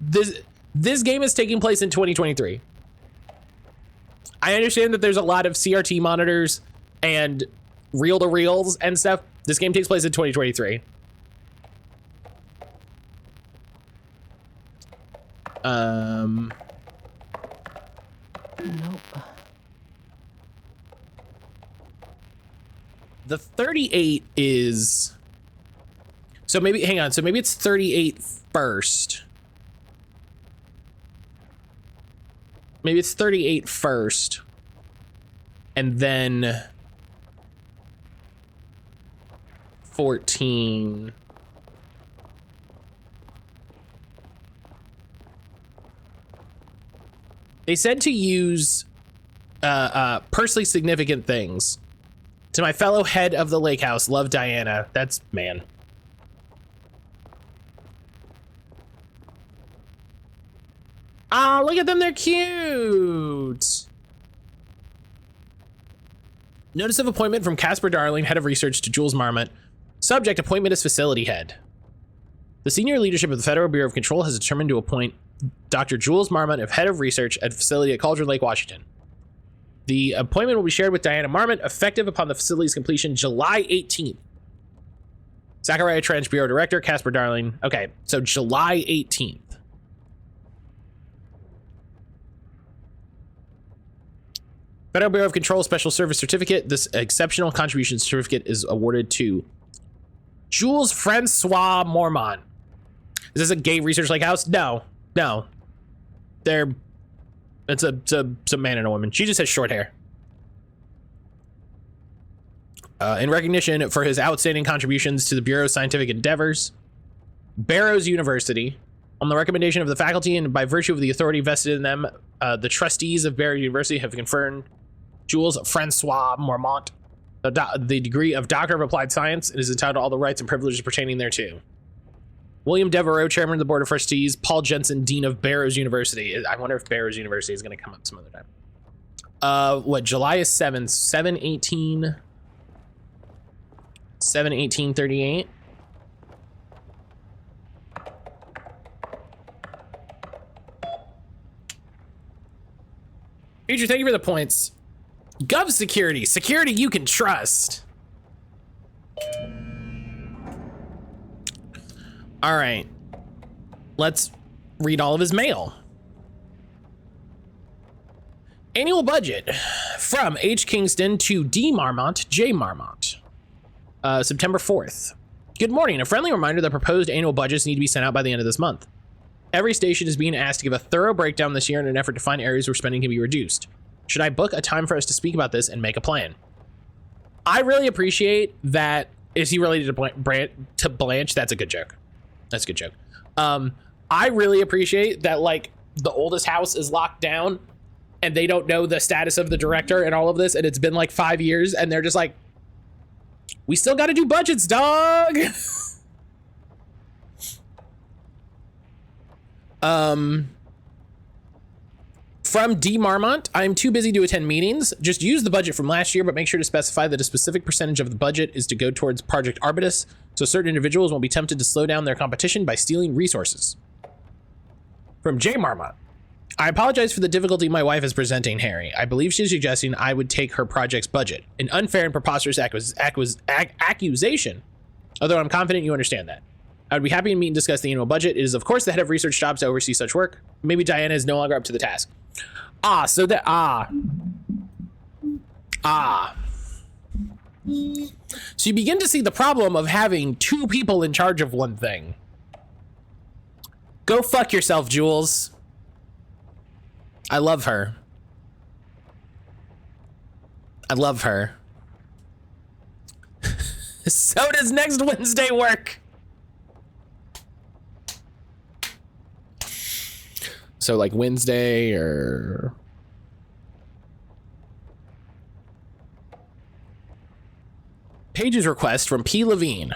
this game is taking place in 2023. I understand that there's a lot of CRT monitors and reel-to-reels and stuff. This game takes place in 2023. Nope. The 38 is... So maybe, hang on. So maybe it's 38 first. Maybe it's 38 first. And then 14. They said to use personally significant things. To my fellow head of the lake house, love Diana. That's man. Ah, look at them, they're cute. Notice of appointment from Casper Darling, head of research, to Jules Marmot. Subject, appointment as facility head. The senior leadership of the Federal Bureau of Control has determined to appoint Dr. Jules Marmot as head of research at facility at Cauldron Lake, Washington. The appointment will be shared with Diana Marmot, effective upon the facility's completion July 18th. Zachariah Trench, Bureau Director, Casper Darling. Okay, so July 18th. Federal Bureau of Control Special Service Certificate. This exceptional contribution certificate is awarded to Jules Francois Mormont. Is this a gay research lake house? No. It's a man and a woman. She just has short hair. In recognition for his outstanding contributions to the Bureau's scientific endeavors, Barrows University, on the recommendation of the faculty and by virtue of the authority vested in them, the trustees of Barrows University have confirmed Jules Francois Mormont the degree of Doctor of Applied Science and is entitled to all the rights and privileges pertaining thereto. William Devereaux, Chairman of the Board of Trustees. Paul Jensen, Dean of Barrows University. I wonder if Barrows University is going to come up some other time. July is 7th, 7/18, 7/18/38. Future, thank you for the points. Gov security, security you can trust. All right, let's read all of his mail. Annual budget from H. Kingston to D. Marmont, J. Marmont. September 4th. Good morning. A friendly reminder that proposed annual budgets need to be sent out by the end of this month. Every station is being asked to give a thorough breakdown this year in an effort to find areas where spending can be reduced. Should I book a time for us to speak about this and make a plan? I really appreciate that. Is he related to Blanche? That's a good joke. That's a good joke. I really appreciate that, like, the oldest house is locked down and they don't know the status of the director and all of this, and it's been like 5 years and they're just like, we still got to do budgets, dog. From D. Marmont, I'm too busy to attend meetings. Just use the budget from last year, but make sure to specify that a specific percentage of the budget is to go towards Project Arbitus, so certain individuals won't be tempted to slow down their competition by stealing resources. From J. Marmont, I apologize for the difficulty my wife is presenting, Harry. I believe she's suggesting I would take her project's budget. An unfair and preposterous accusation, although I'm confident you understand that. I would be happy to meet and discuss the annual budget. It is, of course, the head of research jobs to oversee such work. Maybe Diana is no longer up to the task. So you begin to see the problem of having two people in charge of one thing. Go fuck yourself, Jules. I love her. I love her. So does next Wednesday work. So like Wednesday or... Pages request from P. Levine.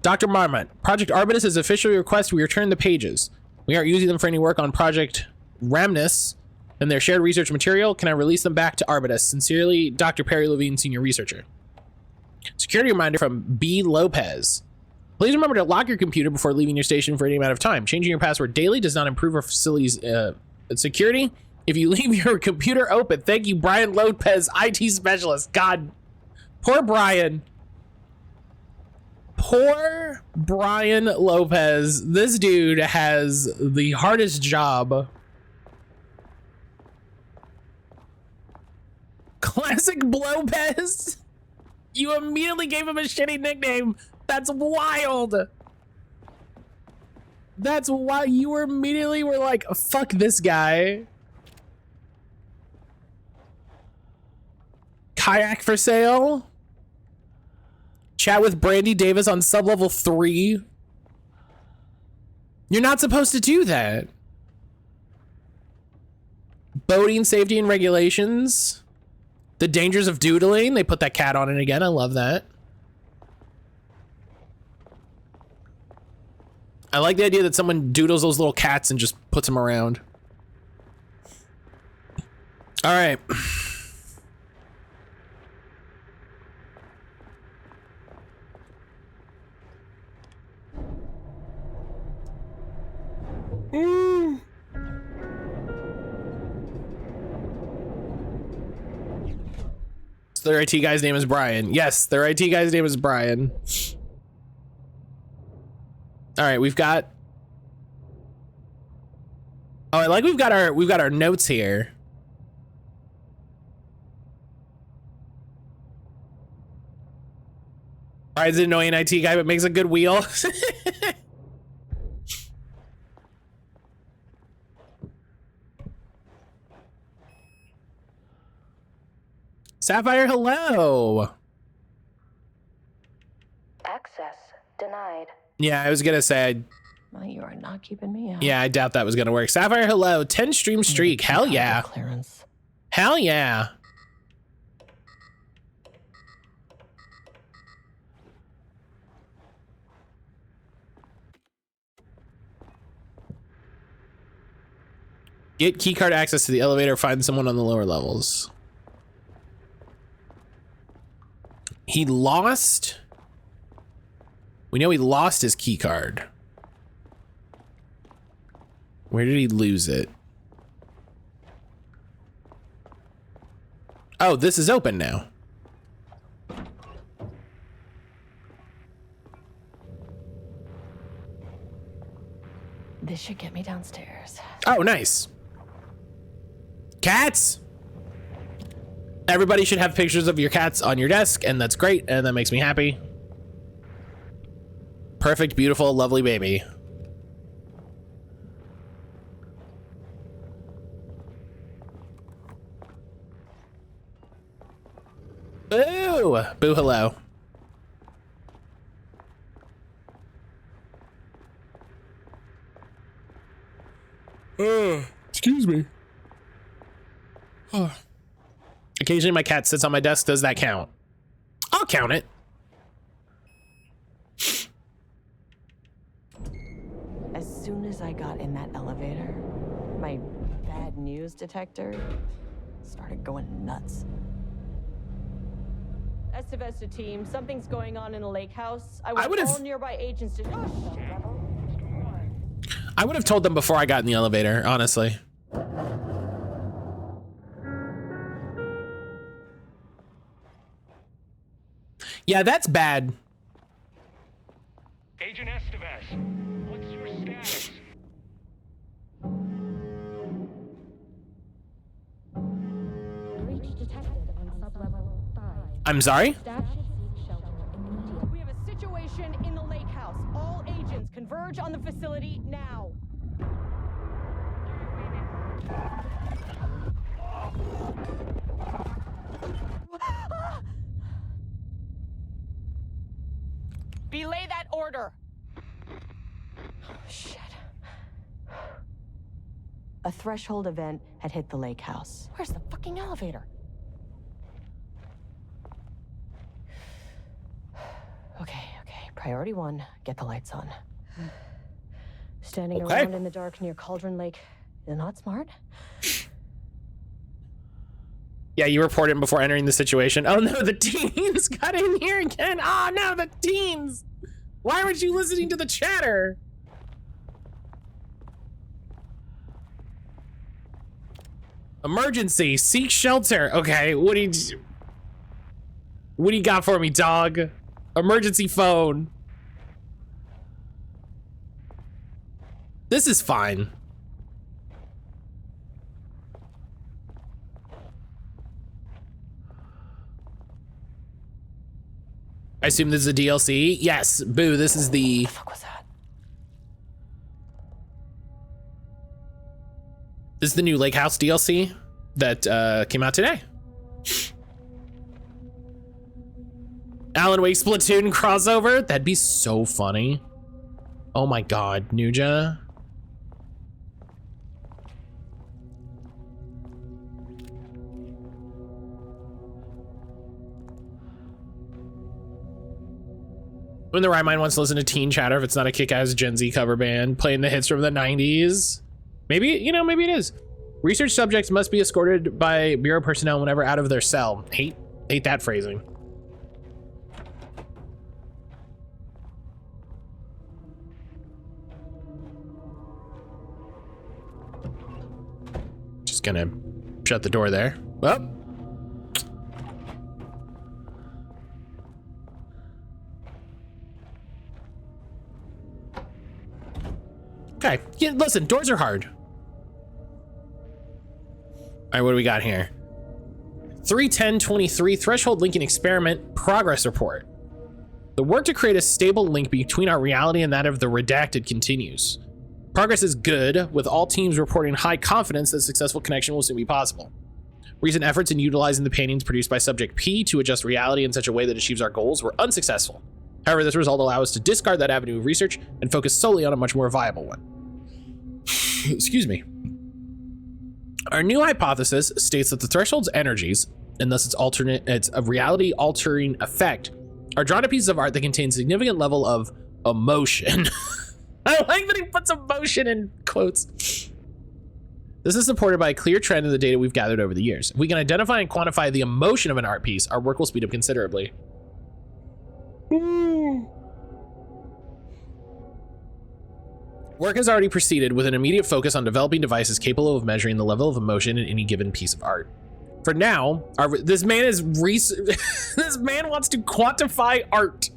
Dr. Marmot, Project Arbitus has officially requested we return the pages. We aren't using them for any work on Project Ramnus and their shared research material. Can I release them back to Arbitus? Sincerely, Dr. Perry Levine, Senior Researcher. Security reminder from B. Lopez. Please remember to lock your computer before leaving your station for any amount of time. Changing your password daily does not improve our facility's security. If you leave your computer open, thank you, Brian Lopez, IT Specialist. God, poor Brian. Poor Brian Lopez. This dude has the hardest job. Classic Blopez. You immediately gave him a shitty nickname. That's wild. That's why you were immediately were like, fuck this guy. Kayak for sale. Chat with Brandy Davis on sublevel 3. You're not supposed to do that. Boating safety and regulations. The dangers of doodling. They put that cat on it again. I love that. I like the idea that someone doodles those little cats and just puts them around. All right. So their IT guy's name is Brian. Yes, their IT guy's name is Brian. All right, we've got. Oh, I like we've got our notes here. Brian's an annoying IT guy, but makes a good wheel. Sapphire, hello. Access denied. Yeah, I was gonna say. Well, you are not keeping me out. Yeah, I doubt that was gonna work. Sapphire, hello. 10 stream streak. Hell yeah. Clearance. Hell yeah. Get keycard access to the elevator. Find someone on the lower levels. He lost. We know he lost his key card. Where did he lose it? Oh, this is open now. This should get me downstairs. Oh, nice. Cats. Everybody should have pictures of your cats on your desk, and that's great, and that makes me happy. Perfect, beautiful, lovely baby. Boo! Boo, hello. Excuse me. Occasionally my cat sits on my desk. Does that count? I'll count it. As soon as I got in that elevator, my bad news detector started going nuts. Estivesta team, something's going on in the lake house. I I want would've- all nearby agents to... I would have told them before I got in the elevator, honestly. Yeah, that's bad. Agent Estevez, what's your status? Breach detected on sublevel 5. I'm sorry? Staff should seek shelter immediately. We have a situation in the lake house. All agents converge on the facility now. order. Oh, shit. A threshold event had hit the lake house. Where's the fucking elevator? Okay. Priority 1, get the lights on. Standing Okay. around in the dark near Cauldron Lake is not smart. Yeah, you reported him before entering the situation. Oh no, the teens got in here again. Oh no, the teens. Why weren't you listening to the chatter? Emergency, seek shelter. Okay, what do you got for me, dog? Emergency phone. This is fine. I assume this is a DLC? Yes, boo, this is the... What the fuck was that? This is the new Lake House DLC that came out today. Alan Wake Splatoon crossover? That'd be so funny. Oh my god, Nuja. When the right mind wants to listen to teen chatter, if it's not a kick-ass Gen Z cover band playing the hits from the 90s. Maybe, you know, maybe it is. Research subjects must be escorted by Bureau personnel whenever out of their cell. Hate that phrasing. Just gonna shut the door there. Oh. Okay, yeah, listen, doors are hard. All right, what do we got here? 31023 threshold linking experiment progress report. The work to create a stable link between our reality and that of the redacted continues. Progress is good, with all teams reporting high confidence that successful connection will soon be possible. Recent efforts in utilizing the paintings produced by subject P to adjust reality in such a way that achieves our goals were unsuccessful. However, this result allows us to discard that avenue of research and focus solely on a much more viable one. Excuse me. Our new hypothesis states that the threshold's energies, and thus its a reality altering effect, are drawn to pieces of art that contain significant level of emotion. I like that he puts emotion in quotes. This is supported by a clear trend in the data we've gathered over the years. If we can identify and quantify the emotion of an art piece, our work will speed up considerably. Work has already proceeded with an immediate focus on developing devices capable of measuring the level of emotion in any given piece of art. For now, this man this man wants to quantify art.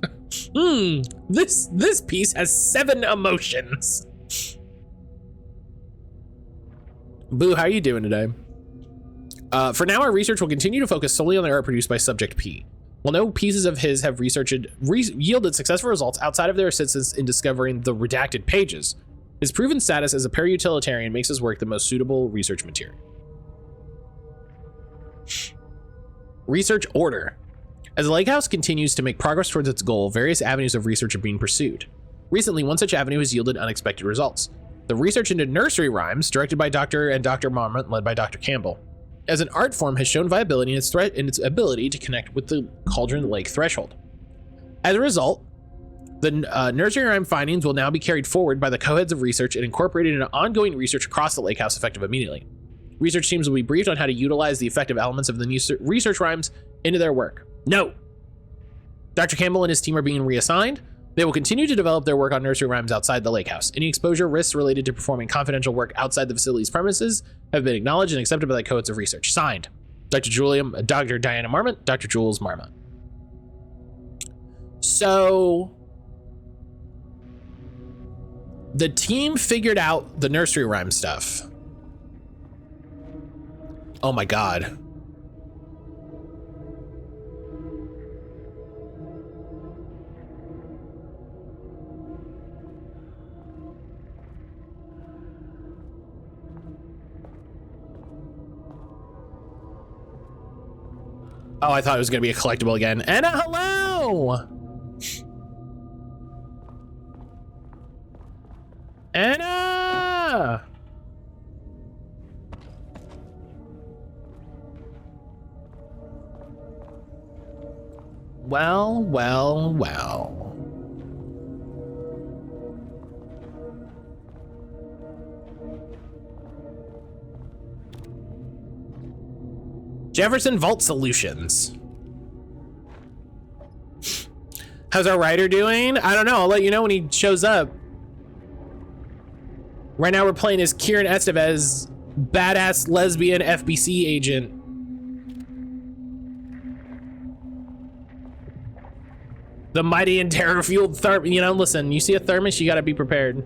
This piece has 7 emotions. Boo, how are you doing today? For now, our research will continue to focus solely on the art produced by subject P. While no pieces of his have yielded successful results outside of their assistance in discovering the redacted pages, his proven status as a para-utilitarian makes his work the most suitable research material. Research order. As the Lake House continues to make progress towards its goal, various avenues of research are being pursued. Recently, one such avenue has yielded unexpected results. The research into nursery rhymes, directed by Dr. and Dr. Marmont, led by Dr. Campbell, as an art form has shown viability in its ability to connect with the Cauldron Lake threshold. As a result, the nursery rhyme findings will now be carried forward by the co-heads of research and incorporated into ongoing research across the Lake House effective immediately. Research teams will be briefed on how to utilize the effective elements of the new research rhymes into their work. No! Dr. Campbell and his team are being reassigned. They will continue to develop their work on nursery rhymes outside the Lake House. Any exposure risks related to performing confidential work outside the facility's premises have been acknowledged and accepted by the co-heads of research. Signed, Dr. Diana Marmont, Dr. Jules Marmont. So, the team figured out the nursery rhyme stuff. Oh my God. Oh, I thought it was going to be a collectible again. Anna, hello! Yeah. Well, well, well. Jefferson Vault Solutions. How's our writer doing? I don't know. I'll let you know when he shows up. Right now we're playing as Kieran Estevez, badass lesbian FBC agent. The mighty and terror-fueled thermos. You know, listen, you see a thermos, you gotta be prepared.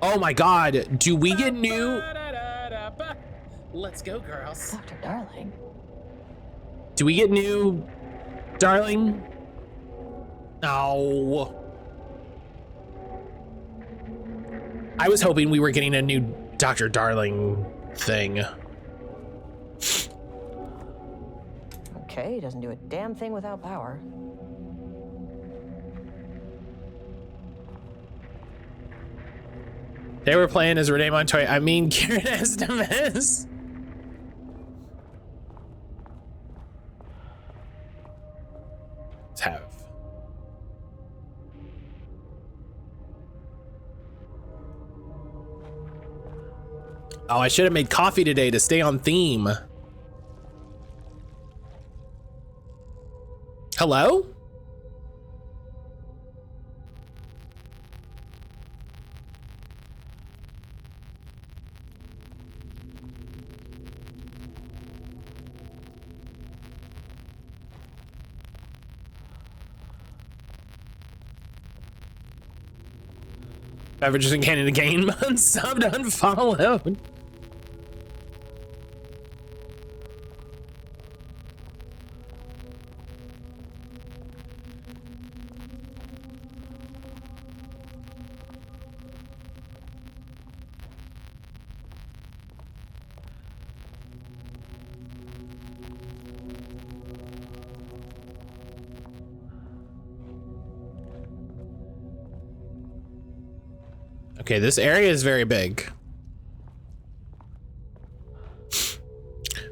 Oh my god, do we get new? Let's go, girls. Dr. Darling. Do we get new Darling? No. I was hoping we were getting a new Dr. Darling thing. Okay, he doesn't do a damn thing without power. They were playing as Renee Montoya. I mean, Kieran Estevez. Let's have. Oh, I should have made coffee today to stay on theme. Hello? Beverages in Canada Game, unsubbed, unfollowed. Okay, this area is very big.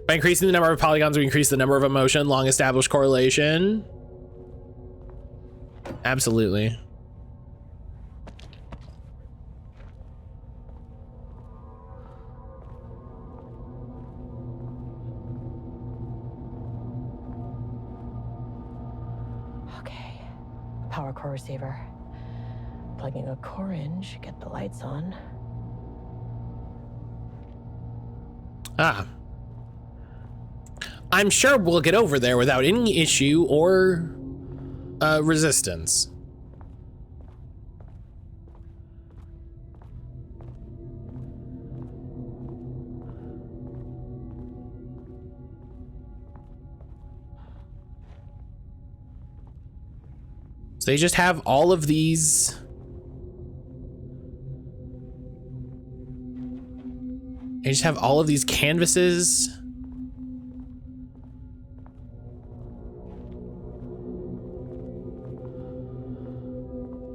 By increasing the number of polygons, we increase the number of emotion, long established correlation. Absolutely. Okay, power core receiver. Plugging a core in should get the lights on. Ah. I'm sure we'll get over there without any issue or resistance. So they just have all of these. They just have all of these canvases.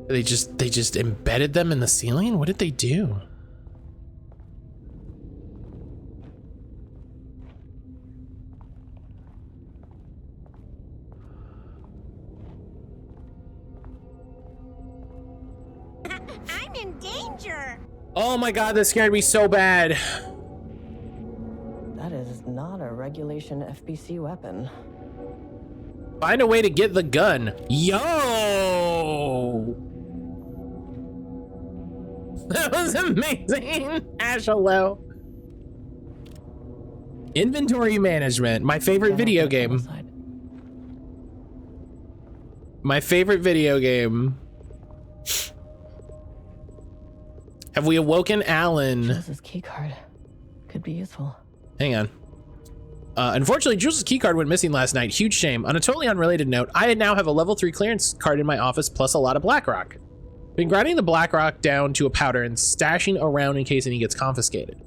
They just embedded them in the ceiling? What did they do? I'm in danger. Oh my god, that scared me so bad. That is not a regulation FBC weapon. Find a way to get the gun. Yo! That was amazing. Ash, hello. Inventory management, my favorite video game. My favorite video game. Have we awoken Alan? Jules's keycard could be useful. Hang on. Unfortunately, Jules's keycard went missing last night. Huge shame. On a totally unrelated note, I now have a level 3 clearance card in my office, plus a lot of Blackrock. Been grinding the Blackrock down to a powder and stashing around in case any gets confiscated.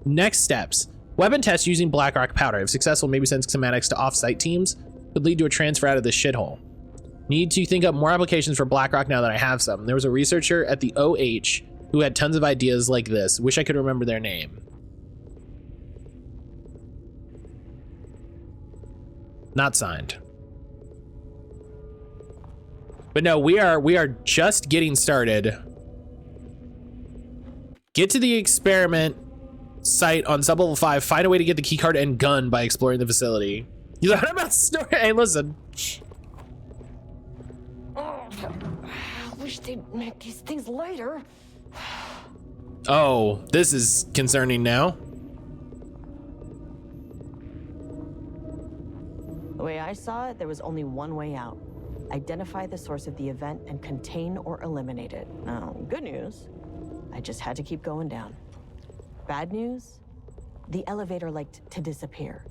Next steps. Weapon test using Blackrock powder. If successful, maybe send schematics to off-site teams. would lead to a transfer out of this shithole. Need to think up more applications for BlackRock now that I have some. There was a researcher at the OH who had tons of ideas like this. Wish I could remember their name. Not signed. But no, we are just getting started. Get to the experiment site on sublevel 5. Find a way to get the keycard and gun by exploring the facility. You thought about story? Hey, listen. Oh, I wish they'd make these things lighter. Oh, this is concerning now. The way I saw it, there was only one way out. Identify the source of the event and contain or eliminate it. Now, good news, I just had to keep going down. Bad news, the elevator liked to disappear.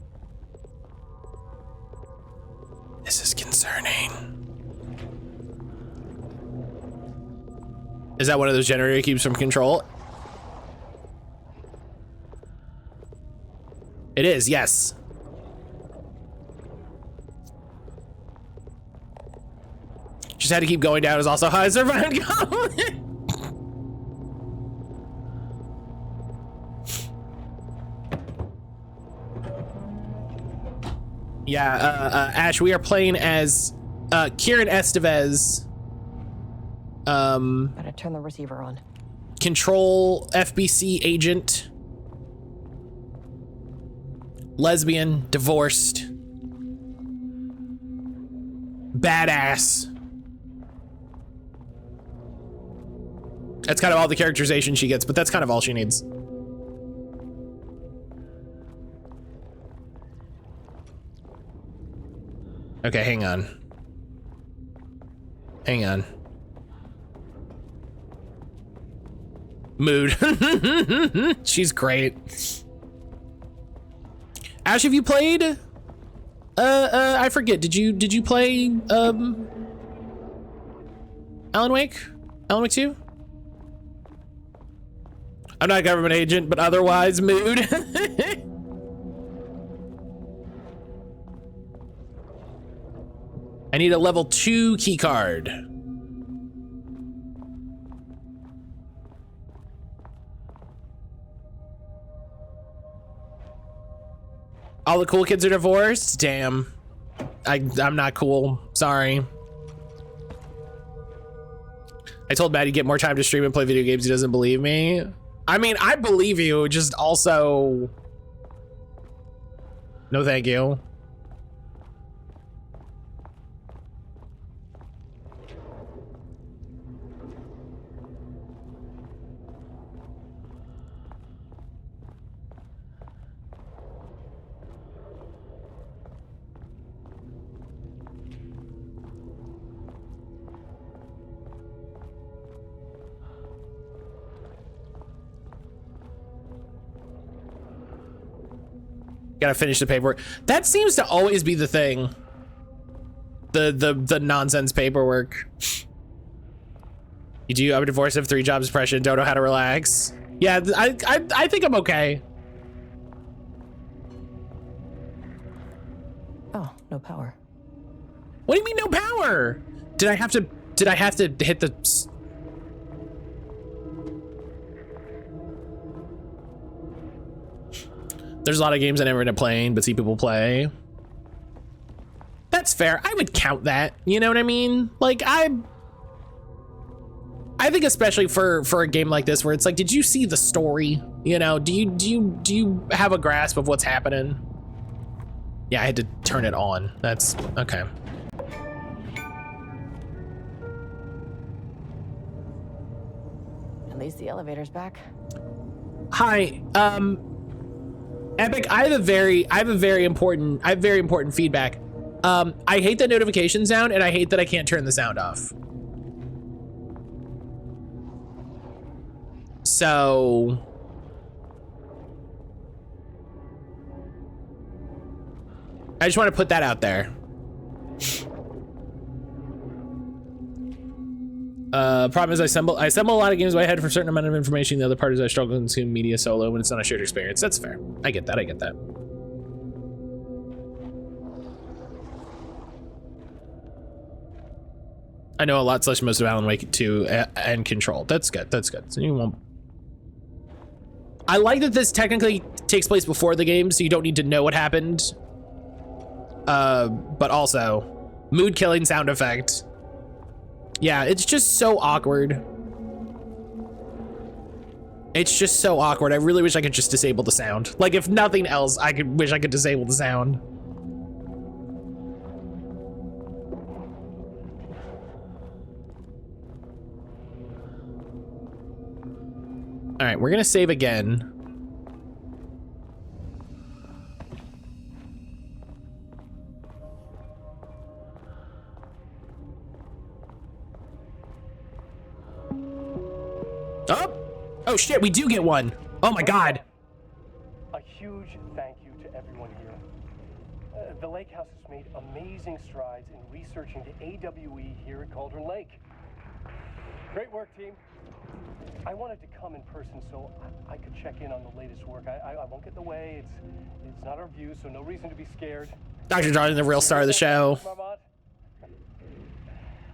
This is concerning. Is that one of those generator keeps from control? It is, yes. Just had to keep going down is also how I survived. Yeah, Ash, we are playing as Kieran Estevez. Better turn the receiver on. Control FBC agent. Lesbian, divorced. Badass. That's kind of all the characterization she gets, but that's kind of all she needs. Okay, hang on. Hang on. Mood. She's great. Ash, have you played? I forget. Did you play Alan Wake? Alan Wake 2? I'm not a government agent, but otherwise, mood. I need a level 2 key card. All the cool kids are divorced? Damn. I'm not cool. Sorry. I told Matt he'd get more time to stream and play video games. He doesn't believe me. I mean, I believe you, just also... No, thank you. Gotta finish the paperwork. That seems to always be the thing. The nonsense paperwork. You do, I'm divorced, have 3 jobs, depression, don't know how to relax. Yeah, I think I'm okay. Oh, no power. What do you mean no power? Did I have to hit the... There's a lot of games I never end up playing, but see people play. That's fair. I would count that. You know what I mean? Like I think especially for a game like this where it's like, did you see the story? You know, do you have a grasp of what's happening? Yeah, I had to turn it on. That's okay. At least the elevator's back. Hi, Epic, I have very important feedback. I hate the notification sound and I hate that I can't turn the sound off. So I just want to put that out there. Problem is I assemble a lot of games in my head for a certain amount of information. The other part is I struggle to consume media solo when it's not a shared experience. That's fair. I get that. I know a lot slash most of Alan Wake 2 and Control. That's good. That's good. So you won't. I like that this technically takes place before the game, so you don't need to know what happened. But also, mood killing sound effect. Yeah, it's just so awkward. It's just so awkward. I really wish I could just disable the sound. Like, if nothing else, wish I could disable the sound. All right, we're gonna save again. Oh shit, we do get one. Oh my god. A huge thank you to everyone here. The Lake House has made amazing strides in researching the AWE here at Cauldron Lake. Great work, team. I wanted to come in person so I could check in on the latest work. I won't get in the way. It's not our view, so no reason to be scared. Dr. Darling, the real star of the show.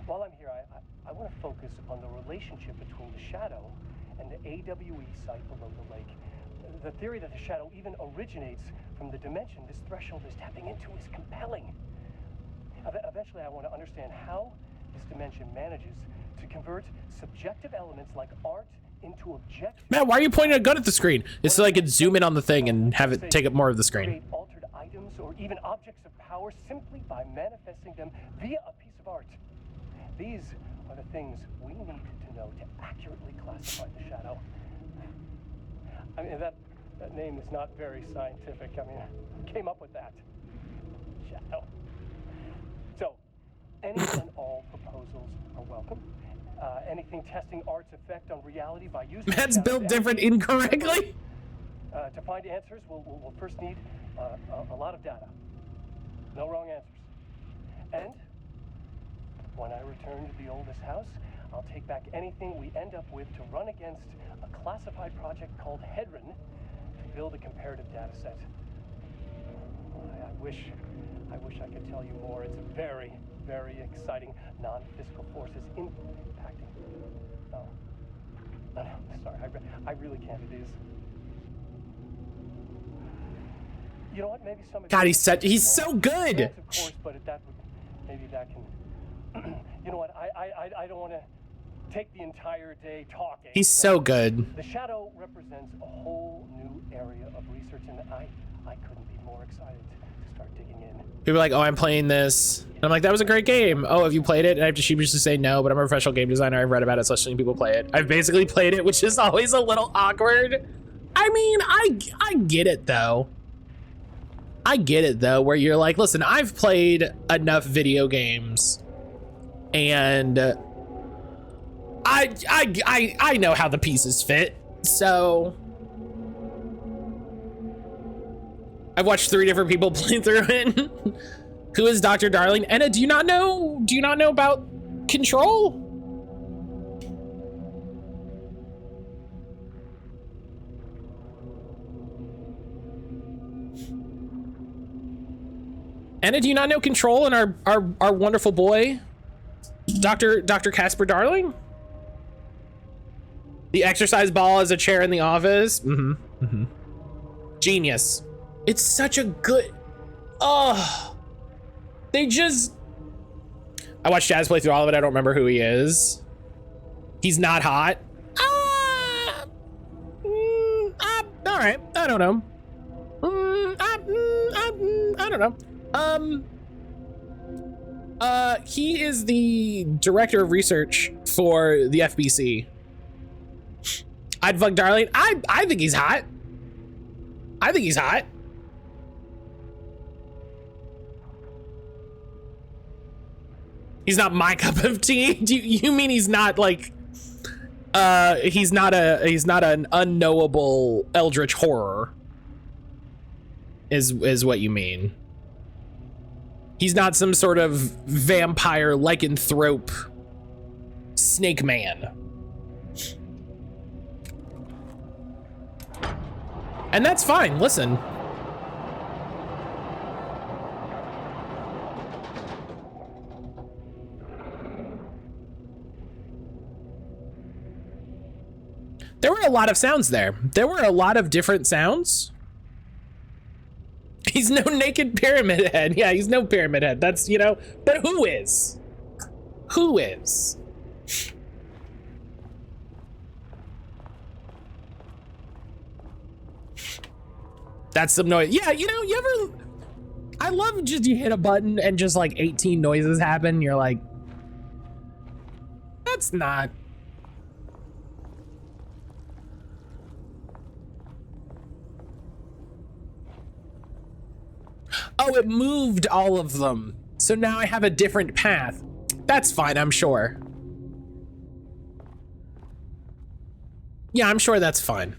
While I'm here, I want to focus on the relationship between the Shadow and the AWE site below the lake. The theory that the Shadow even originates from the dimension this threshold is tapping into is compelling. Eventually, I want to understand how this dimension manages to convert subjective elements like art into objective. Man, why are you pointing a gun at the screen? It's so I could zoom in on the thing and have it take up more of the screen. Create altered items or even objects of power simply by manifesting them via a piece of art. These are the things we need to know to accurately classify the Shadow. I mean, that name is not very scientific. I mean, who came up with that? Shadow. So, any and all proposals are welcome. Anything testing art's effect on reality by using Matt's built different incorrectly. To find answers, we'll first need a lot of data. No wrong answers. And when I return to the oldest house, I'll take back anything we end up with to run against a classified project called Hedron to build a comparative data set. I wish I could tell you more. It's a very, very exciting non-physical forces impacting. No, sorry, I really can't. It is. You know what? Maybe some. God, he's so good. Yes, of course, but maybe that can. You know what? I don't want to take the entire day talking. He's so good. The Shadow represents a whole new area of research, and I couldn't be more excited to start digging in. People are like, oh, I'm playing this. And I'm like, that was a great game. Oh, have you played it? And I have to sheepishly say no, but I'm a professional game designer. I've read about it, so I've seen people play it. I've basically played it, which is always a little awkward. I mean, I get it though. I get it though, where you're like, listen, I've played enough video games and I know how the pieces fit. So I've watched 3 different people play through it. Who is Dr. Darling? Anna, do you not know about Control? Anna, do you not know Control and our wonderful boy, Dr. Casper Darling? The exercise ball is a chair in the office. Genius. It's such a good. Oh, they just. I watched Jazz play through all of it. I don't remember who he is. He's not hot. All right. I don't know. I don't know. He is the director of research for the FBC. I'd fuck Darling. I think he's hot. I think he's hot. He's not my cup of tea. Do you mean he's not like he's not an unknowable eldritch horror is what you mean? He's not some sort of vampire lycanthrope snake man. And that's fine. Listen. There were a lot of sounds there. There were a lot of different sounds. He's no naked pyramid head. Yeah, he's no pyramid head. That's, you know, but who is? Who is? That's some noise. Yeah, you know, you ever, I love just you hit a button and just like 18 noises happen. You're like, that's not. Oh, it moved all of them. So now I have a different path. That's fine, I'm sure. Yeah, I'm sure that's fine.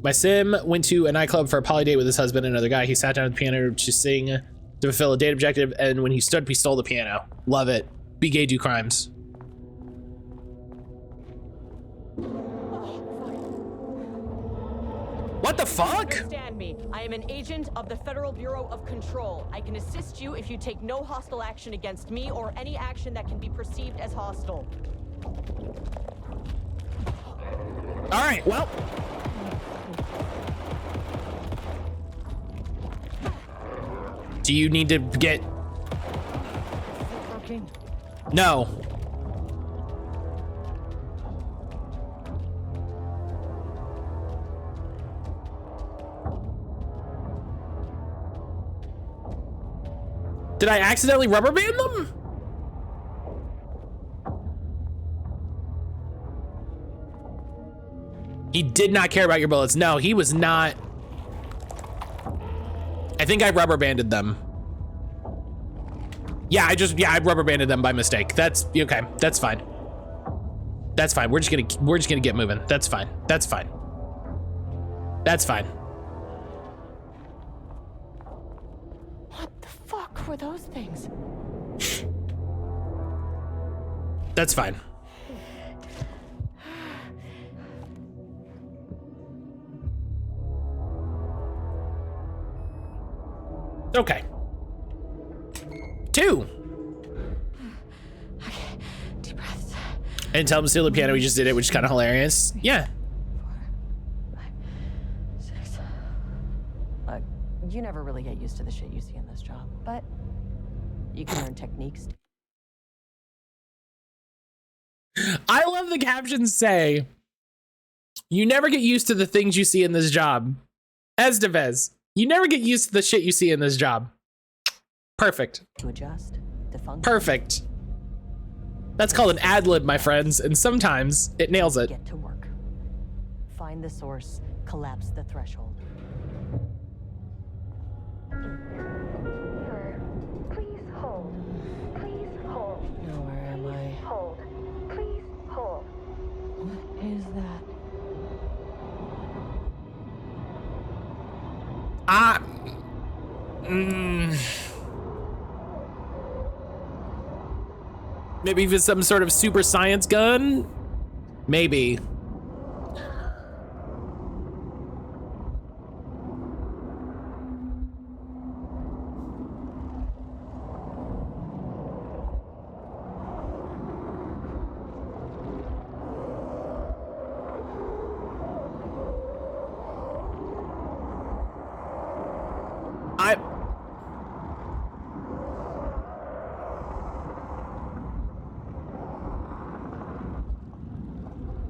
My sim went to a nightclub for a poly date with his husband and another guy. He sat down at the piano to sing to fulfill a date objective, and when he stood up, he stole the piano. Love it. Be gay, do crimes. What the fuck? Understand me. I am an agent of the Federal Bureau of Control. I can assist you if you take no hostile action against me or any action that can be perceived as hostile. All right, well. Do you need to get... No. Did I accidentally rubber band them? He did not care about your bullets. No, he was not. I think I rubber banded them. Yeah, I rubber banded them by mistake. That's okay. That's fine. That's fine. We're just gonna get moving. That's fine. That's fine. That's fine. What the fuck were those things? That's fine. Okay. 2. Okay, deep breaths. And tell him to steal the piano. We just did it, which is kind of hilarious. Yeah. 4, 5, 6. Look, you never really get used to the shit you see in this job, but you can learn techniques. I love the captions say, you never get used to the things you see in this job. Estevez, you never get used to the shit you see in this job. Perfect. To adjust, to function. Perfect. That's called an ad lib, my friends, and sometimes it nails it. Get to work. Find the source, collapse the threshold. Sir, please hold. Please hold. Now where am I? Hold. Please hold. What is that? Maybe even some sort of super science gun? Maybe.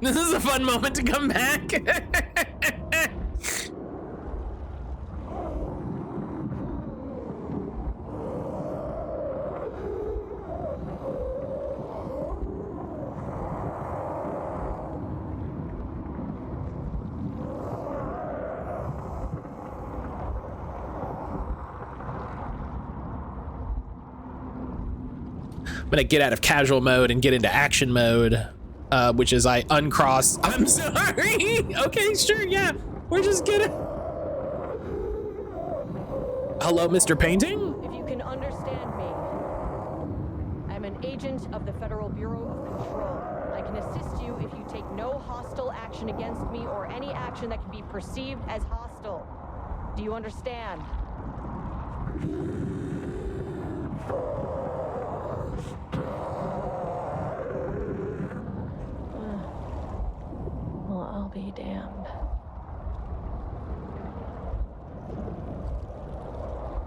This is a fun moment to come back. I'm gonna get out of casual mode and get into action mode. Which is I uncross. I'm sorry. Okay, sure, yeah. We're just kidding. Hello, Mr. Painting? If you can understand me, I'm an agent of the Federal Bureau of Control. I can assist you if you take no hostile action against me or any action that can be perceived as hostile. Do you understand?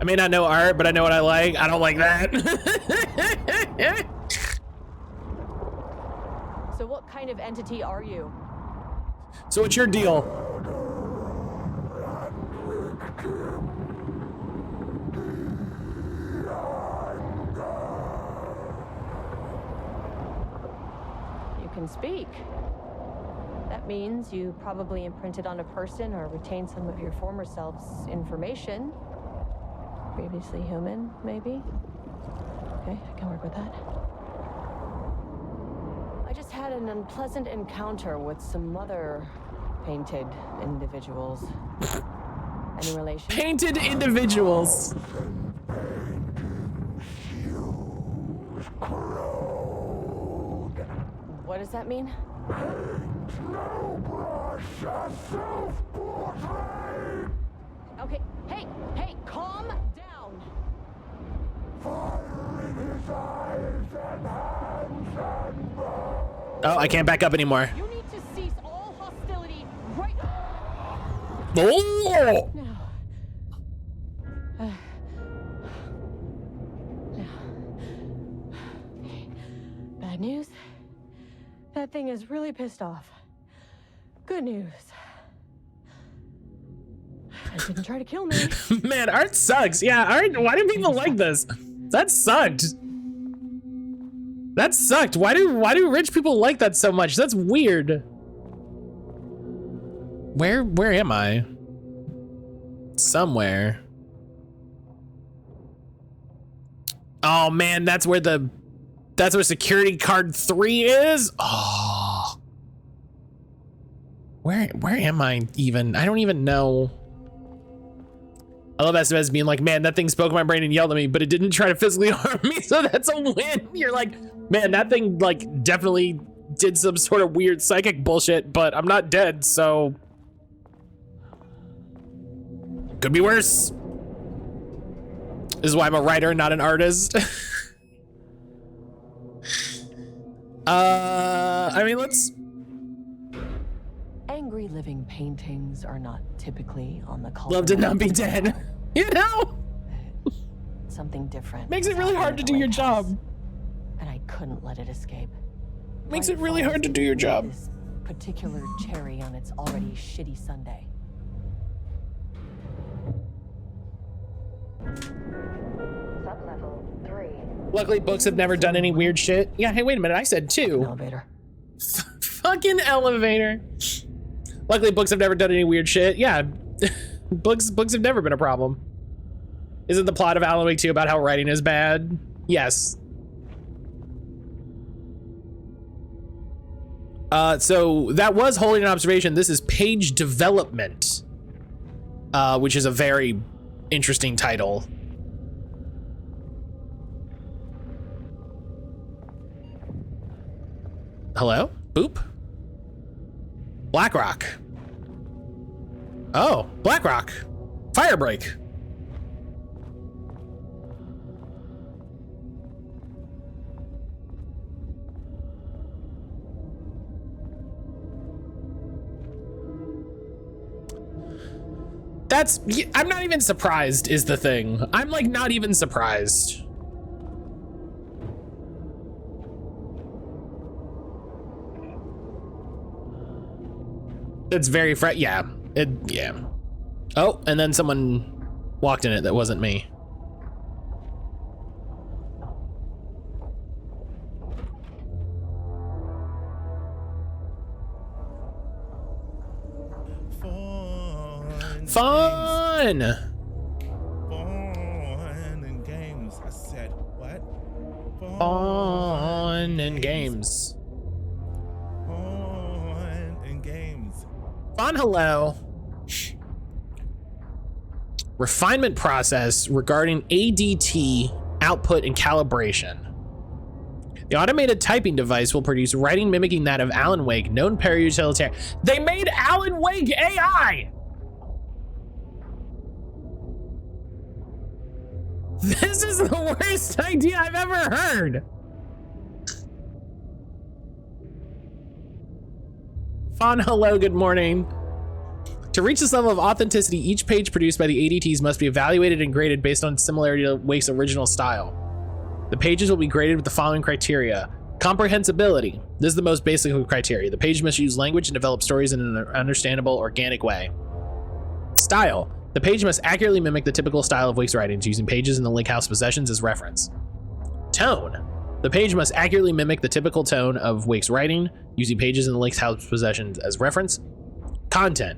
I may not know art, but I know what I like. I don't like that. So what kind of entity are you? So what's your deal? You can speak. That means you probably imprinted on a person or retained some of your former self's information. Previously human, maybe? Okay, I can work with that. I just had an unpleasant encounter with some other painted individuals. Any relation? Painted individuals. What does that mean? Okay, hey, calm down. Oh, I can't back up anymore. You need to cease all hostility right Oh! now. Bad news. That thing is really pissed off. Good news. It didn't try to kill me. Man, art sucks. Yeah, art. Why do people like this? That sucked. That sucked. Why do rich people like that so much? That's weird. Where am I? Somewhere. Oh man, that's where security card 3 is. Oh. Where am I even? I don't even know. I love SMS being like, man, that thing spoke in my brain and yelled at me, but it didn't try to physically harm me, so that's a win. You're like, man, that thing like definitely did some sort of weird psychic bullshit, but I'm not dead, so could be worse. This is why I'm a writer, not an artist. I mean, let's. Angry living paintings are not typically on the call. Love to not be dead. You know? Something different. Makes it really hard to do your job. And I couldn't let it escape. Makes it really hard to do your job. This particular cherry on its already shitty Sunday. Sublevel 3. Luckily, books have never done any weird shit. Yeah, hey, wait a minute. I said 2. Elevator. Fucking elevator. Luckily, books have never done any weird shit. Yeah, books have never been a problem. Isn't the plot of Alan Wake 2 about how writing is bad? Yes. So that was holding an observation. This is page development, which is a very interesting title. Hello? Boop? Blackrock. Oh, Blackrock. Firebreak. I'm not even surprised is the thing. I'm like not even surprised. It's very yeah. Yeah. Oh, and then someone walked in it that wasn't me. Fun! Fun and games. I said, what? Fun and games. Fun and games. Fun, hello. Refinement process regarding ADT output and calibration. The automated typing device will produce writing mimicking that of Alan Wake, known para-utilitarian. They made Alan Wake AI! This is the worst idea I've ever heard. Fawn, hello, good morning. To reach this level of authenticity, each page produced by the ADTs must be evaluated and graded based on similarity to Wake's original style. The pages will be graded with the following criteria. Comprehensibility. This is the most basic of criteria. The page must use language and develop stories in an understandable, organic way. Style. The page must accurately mimic the typical style of Wake's writings, using pages in the Lake House possessions as reference. Tone. The page must accurately mimic the typical tone of Wake's writing, using pages in the Lake House possessions as reference. Content.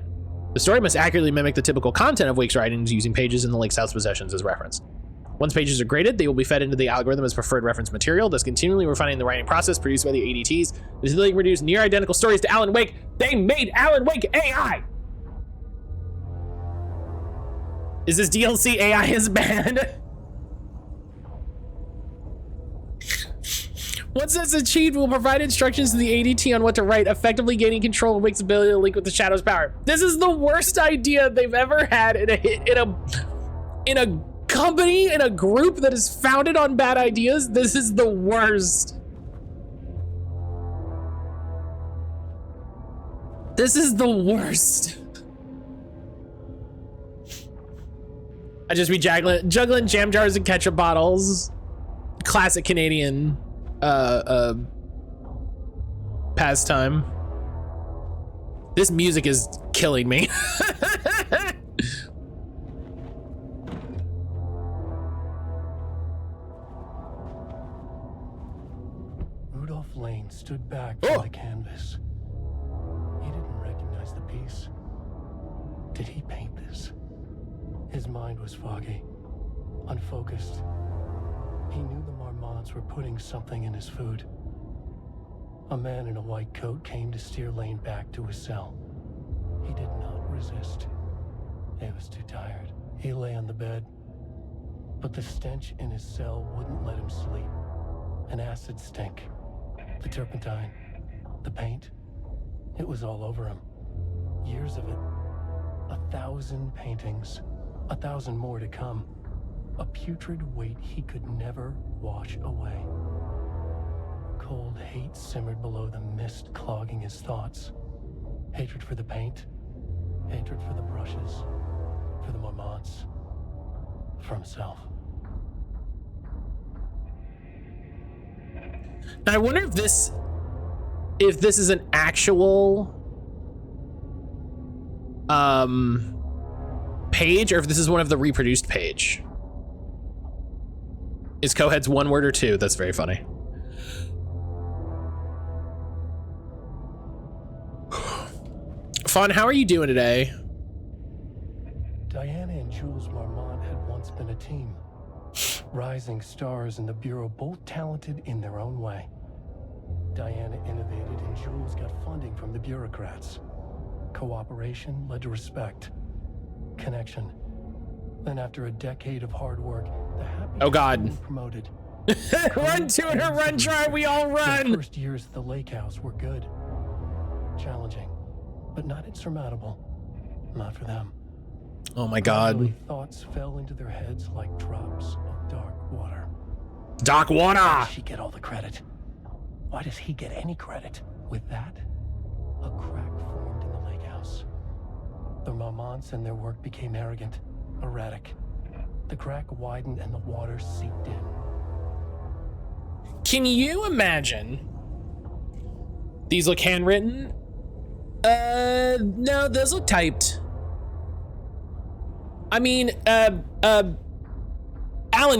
The story must accurately mimic the typical content of Wake's writings, using pages in the Lake's House possessions as reference. Once pages are graded, they will be fed into the algorithm as preferred reference material, thus continually refining the writing process produced by the ADTs. This is like produce near identical stories to Alan Wake. They made Alan Wake AI! Is this DLC AI is bad? Once that's achieved, we'll provide instructions to the ADT on what to write, effectively gaining control of Wake's ability to link with the Shadow's power. This is the worst idea they've ever had in a company, in a group that is founded on bad ideas. This is the worst. This is the worst. I just be juggling jam jars and ketchup bottles. Classic Canadian pastime. This music is killing me. Rudolph Lane stood back from the canvas. He didn't recognize the piece. Did he paint this? His mind was foggy, unfocused. He knew the Marmots were putting something in his food. A man in a white coat came to steer Lane back to his cell. He did not resist. He was too tired. He lay on the bed, but the stench in his cell wouldn't let him sleep. An acid stink. The turpentine, the paint, it was all over him. Years of it. 1,000 paintings. 1,000 more to come. A putrid weight he could never wash away. Cold hate simmered below the mist clogging his thoughts. Hatred for the paint. Hatred for the brushes. For the Marmots. For himself. Now I wonder if this is an actual page, or if this is one of the reproduced page. Is co-heads one word or two? That's very funny. Fawn, how are you doing today? Diana and Jules Marmont had once been a team. Rising stars in the Bureau, both talented in their own way. Diana innovated and Jules got funding from the bureaucrats. Cooperation led to respect. Connection. Then after a decade of hard work, the happy oh God. were promoted. Run to it or run try, we all run. The first years at the lake house were good. Challenging, but not insurmountable. Not for them. Oh my God. Gradually, thoughts fell into their heads like drops of dark water. Dark water! Why does she get all the credit? Why does he get any credit? With that, a crack formed in the lake house. The Marmonts and their work became arrogant, erratic. The crack widened and the water seeped in. Can you imagine? These look handwritten? No, those look typed. I mean, Alan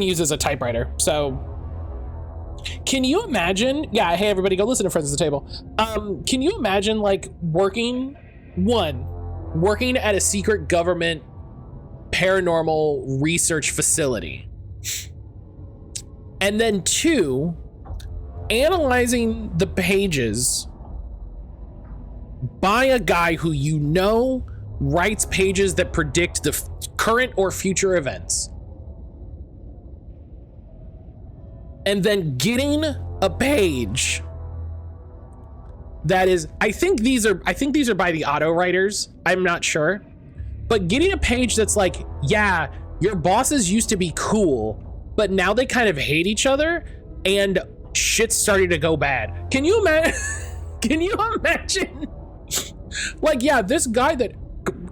uses a typewriter, so. Can you imagine? Yeah, hey everybody, go listen to Friends at the Table. Can you imagine like working at a secret government paranormal research facility, and then 2, analyzing the pages by a guy who you know writes pages that predict the current or future events, and then getting a page that is, I think these are by the auto writers, I'm not sure, but getting a page that's like, yeah, your bosses used to be cool, but now they kind of hate each other and shit's starting to go bad. Can you imagine? Can you imagine? Like, yeah, this guy that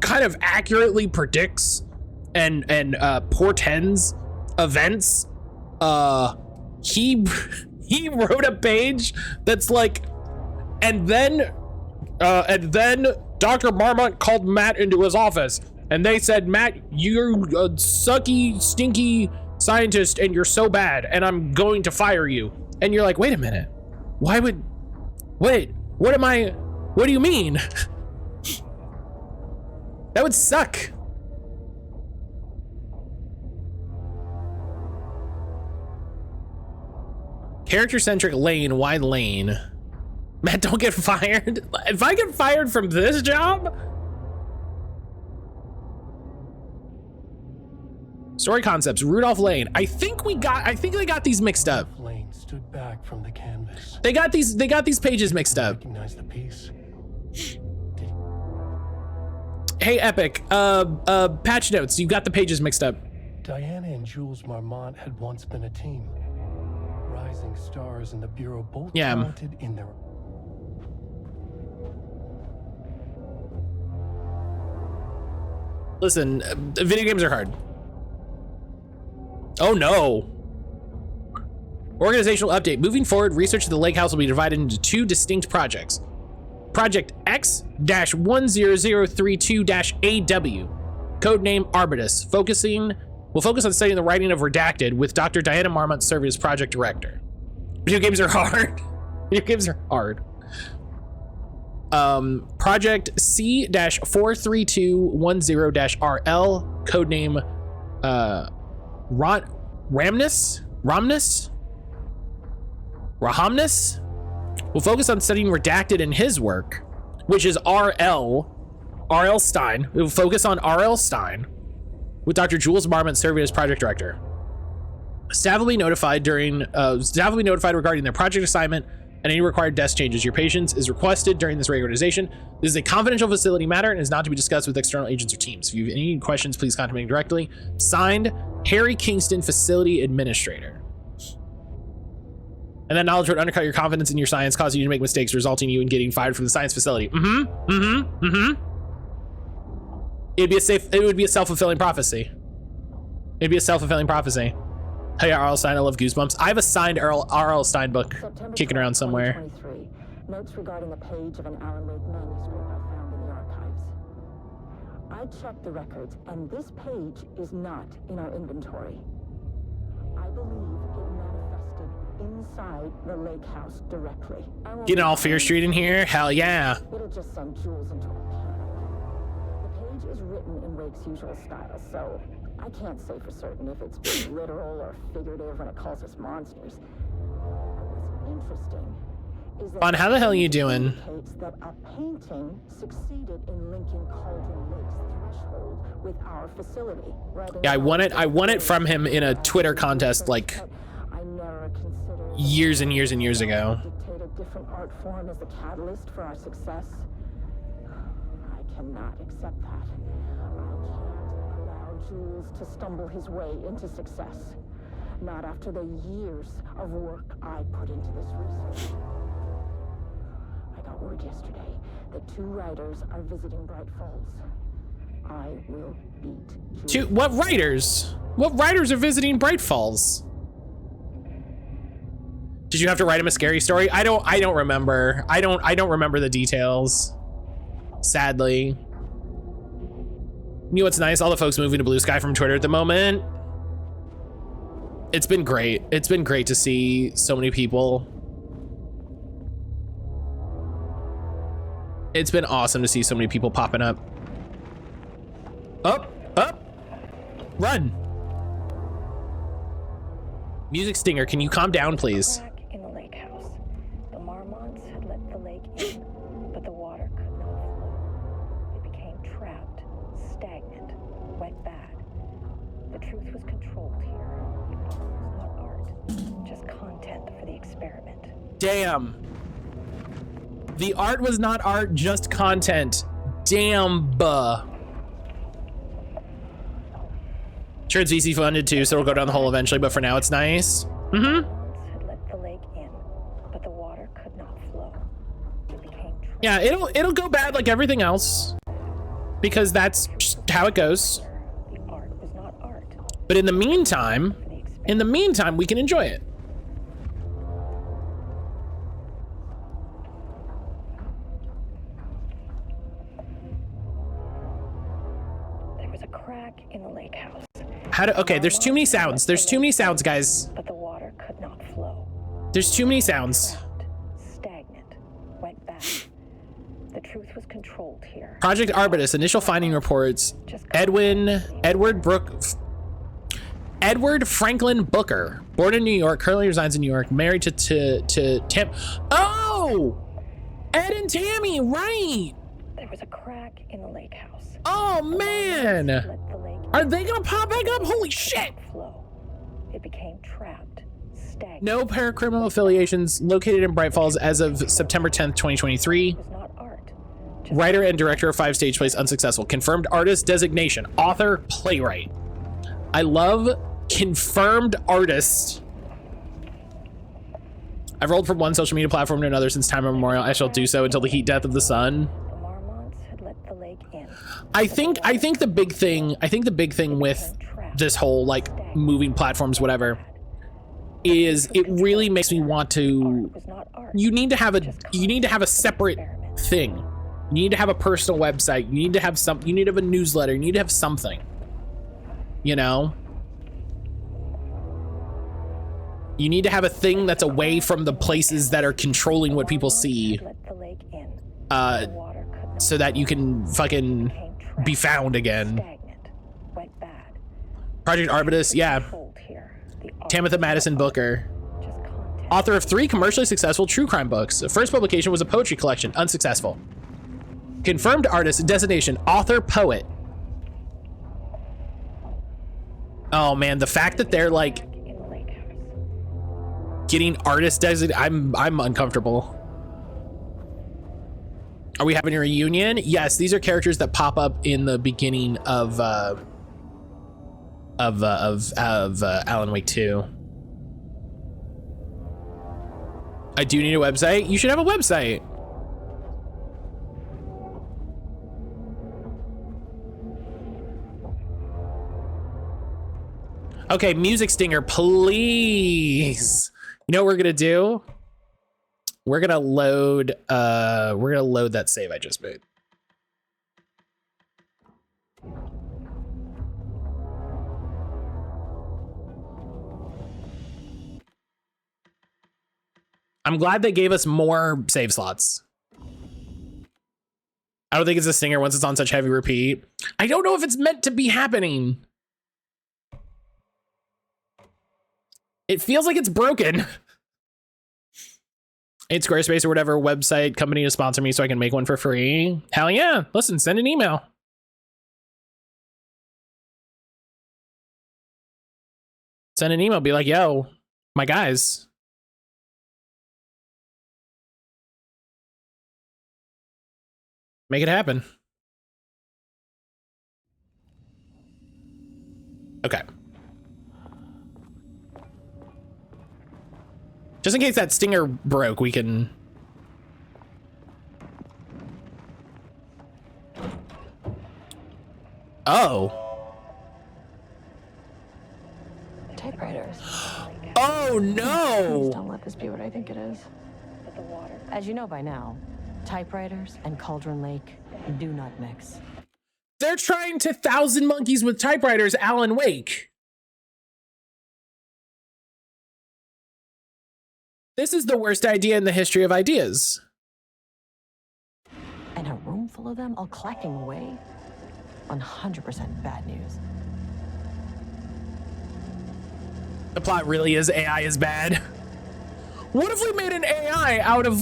kind of accurately predicts and portends events. He wrote a page that's like, and then Dr. Marmont called Matt into his office, and they said, Matt, you're a sucky, stinky scientist, and you're so bad, and I'm going to fire you. And you're like, wait a minute, what do you mean? That would suck. Character-centric lane, wide lane. Matt, don't get fired. If I get fired from this job? Story concepts, Rudolph Lane. I think they got these mixed up. Lane stood back from the canvas. They got these pages mixed up. Recognize the piece. Hey, Epic, patch notes, you got the pages mixed up. Diana and Jules Marmont had once been a team. Rising stars in the Bureau, both talented in their... Listen, video games are hard. Oh no. Organizational update. Moving forward, research at the lake house will be divided into 2 distinct projects. Project X-10032-AW, codename Arbitus, will focus on studying the writing of Redacted with Dr. Diana Marmont serving as project director. Video games are hard. Video games are hard. Project C-43210-RL, codename Rahamnus, will focus on studying Redacted in his work, which is R.L. Stein. It will focus on R.L. Stein, with Dr. Jules Marmont serving as project director. Staff will be notified regarding their project assignment and any required desk changes. Your patience is requested during this reorganization. This is a confidential facility matter and is not to be discussed with external agents or teams. If you have any questions, please contact me directly. Signed, Harry Kingston, Facility Administrator. And that knowledge would undercut your confidence in your science, causing you to make mistakes, resulting in you in getting fired from the science facility. It would be a self-fulfilling prophecy. It'd be a self-fulfilling prophecy. Hey, R.L. Stein, I love Goosebumps. I have a signed R.L. Stein book kicking around somewhere. Notes regarding a page of an Alan Wake manuscript I found in the archives. I checked the records, and this page is not in our inventory. I believe it manifested inside the lake house directly. Getting all Fear Street in here? Hell yeah. It'll just send Jules into a panic. The page is written in Wake's usual style, so I can't say for certain if it's being literal or figurative when it calls us monsters. What's interesting is that how the hell are you doing? Indicates that a painting succeeded in linking Cauldron Lake's threshold with our facility. Yeah, I won it from him in a Twitter contest like years and years and years ago. Dictate a different art form as the catalyst for our success. I cannot accept that. Jules to stumble his way into success. Not after the years of work I put into this research. I got word yesterday that 2 writers are visiting Bright Falls. I will beat Jules. What writers? What writers are visiting Bright Falls? Did you have to write him a scary story? I don't remember. I don't remember the details. Sadly. You know what's nice? All the folks moving to Blue Sky from Twitter at the moment. It's been great. It's been great to see so many people. It's been awesome to see so many people popping up. Up, run. Music Stinger, can you calm down, please? Back in the lake house, the Marmonts had let the lake in, but the water could not flow. It became trapped, stagnant, went bad. The truth was controlled here. It was not art, just content for the experiment. Damn. The art was not art, just content. Damn. Sure, it's VC funded too, so it'll go down the hole eventually, but for now it's nice. Had let the lake in, but the water could not flow. It became yeah, it'll go bad like everything else. because that's just how it goes. The art was not art. But in the meantime, we can enjoy it. There was a crack in the lake house. Okay, there's too many sounds. There's too many sounds, guys. But the water could not flow. There's too many sounds. Stagnant. Went back. The truth was controlled here. Project Arbutus, initial finding reports. Edward Franklin Booker, born in New York, currently resides in New York, married to Tim. Oh! Ed and Tammy, right! There was a crack in the lake house. Oh, man! Are they gonna pop back up? Holy shit! It became trapped. Stagnant. No paracriminal affiliations located in Bright Falls as of September 10th, 2023. Writer and director of 5 stage plays unsuccessful. Confirmed artist designation. Author, playwright. I love confirmed artist. I've rolled from one social media platform to another since time immemorial. I shall do so until the heat death of the sun. I think the big thing with this whole like moving platforms, whatever, is it really makes me want to. You need to have a separate thing. You need to have a personal website. You need to have you need to have a newsletter. You need to have something. You know? You need to have a thing that's away from the places that are controlling what people see. So that you can fucking be found again. Project Arbutus, yeah. Tamitha Madison Booker. Author of 3 commercially successful true crime books. The first publication was a poetry collection, unsuccessful. Confirmed artist designation, author, poet. Oh man, the fact that they're like getting artist designation, I'm uncomfortable. Are we having a reunion? Yes, these are characters that pop up in the beginning of Alan Wake 2. I do need a website. You should have a website. Okay, Music Stinger, please. You know what we're gonna do? We're gonna load that save I just made. I'm glad they gave us more save slots. I don't think it's a stinger once it's on such heavy repeat. I don't know if it's meant to be happening. It feels like it's broken. It's Squarespace or whatever website company to sponsor me so I can make one for free. Hell yeah. Listen, send an email. Send an email. Be like, yo, my guys. Make it happen. Okay. Just in case that stinger broke, we can... Oh. Typewriters. Oh no! Please don't let this be what I think it is. As you know by now, typewriters and Cauldron Lake do not mix. They're trying to 1,000 monkeys with typewriters, Alan Wake. This is the worst idea in the history of ideas. And a room full of them all clacking away? 100% bad news. The plot really is AI is bad. What if we made an AI out of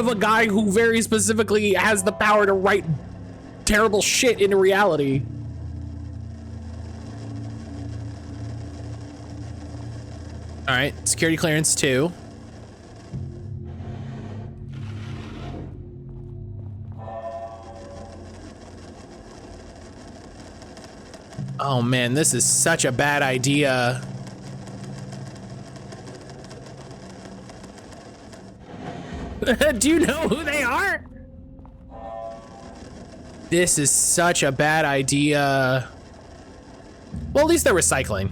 a guy who very specifically has the power to write terrible shit into reality? All right, security clearance 2. Oh man, this is such a bad idea. Do you know who they are? This is such a bad idea. Well, at least they're recycling.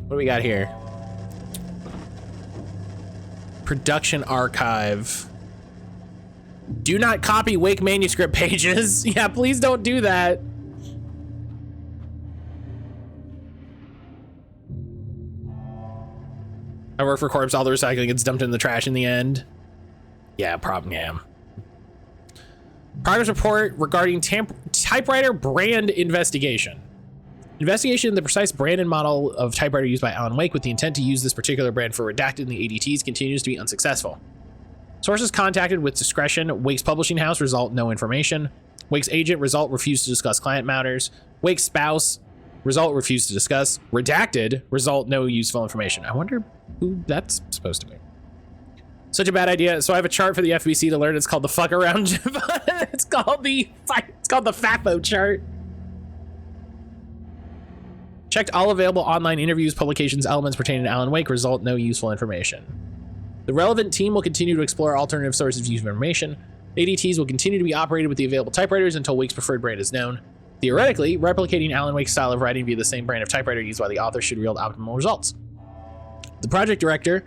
What do we got here? Production archive. Do not copy Wake manuscript pages. Yeah, please don't do that. I work for Corpse, all the recycling gets dumped in the trash in the end. Yeah, problem, yeah. Progress report regarding typewriter brand investigation. Investigation of the precise brand and model of typewriter used by Alan Wake with the intent to use this particular brand for redacted in the ADTs continues to be unsuccessful. Sources contacted with discretion. Wake's publishing house, result no information. Wake's agent, result refused to discuss client matters. Wake's spouse, result refused to discuss. Redacted, result no useful information. I wonder who that's supposed to be. Such a bad idea. So I have a chart for the FBC to learn. It's called the fuck around. It's called the FAFO chart. Checked all available online interviews, publications, elements pertaining to Alan Wake. Result no useful information. The relevant team will continue to explore alternative sources of information. ADTs will continue to be operated with the available typewriters until Wake's preferred brand is known. Theoretically, replicating Alan Wake's style of writing via the same brand of typewriter used by the author should yield optimal results. The project director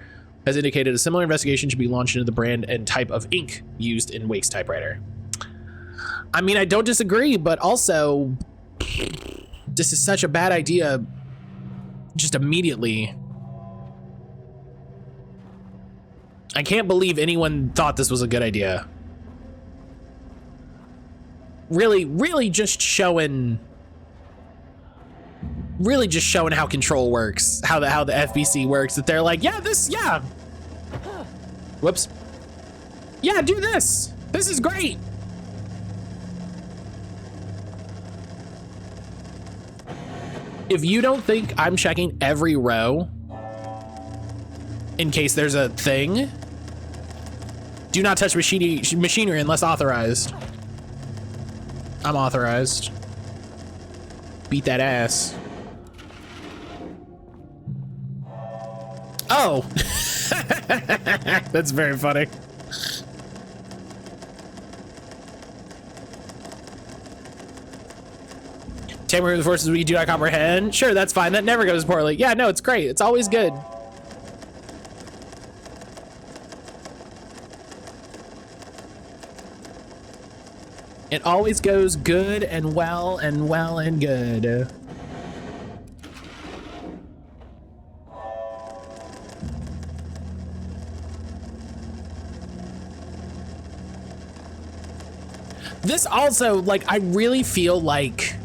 has indicated a similar investigation should be launched into the brand and type of ink used in Wake's typewriter. I mean, I don't disagree, but also this is such a bad idea just immediately. I can't believe anyone thought this was a good idea. Really just showing how control works, how the FBC works, that they're like, yeah. Whoops. Yeah, do this. This is great. If you don't think I'm checking every row in case there's a thing, do not touch machinery unless authorized. I'm authorized. Beat that ass. Oh. That's very funny. Tampering with forces we do not comprehend. Sure, that's fine. That never goes poorly. Yeah, no, it's great. It's always good. It always goes good and well and well and good. This also, like, I really feel like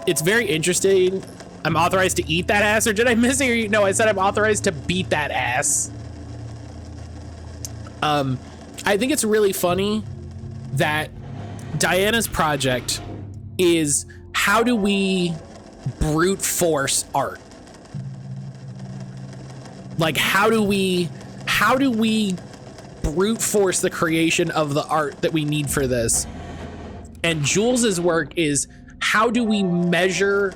it's very interesting. I'm authorized to eat that ass, or did I miss it? No, I said I'm authorized to beat that ass. I think it's really funny that Diana's project is how do we brute force art? Like, how do we brute force the creation of the art that we need for this? And Jules's work is how do we measure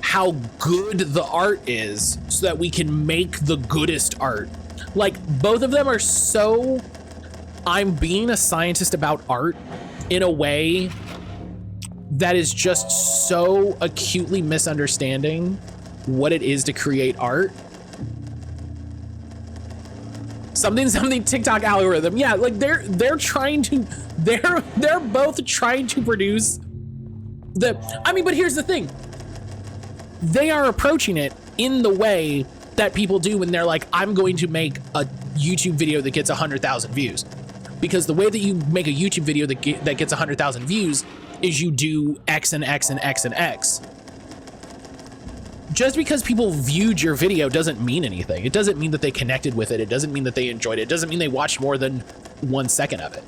how good the art is so that we can make the goodest art? Like, both of them are so, I'm being a scientist about art in a way that is just so acutely misunderstanding what it is to create art. Something TikTok algorithm. Yeah, like they're both trying to produce but here's the thing. They are approaching it in the way that people do when they're like, I'm going to make a YouTube video that gets 100,000 views. Because the way that you make a YouTube video that gets 100,000 views is you do X and X and X and X. Just because people viewed your video doesn't mean anything. It doesn't mean that they connected with it. It doesn't mean that they enjoyed it. It doesn't mean they watched more than 1 second of it.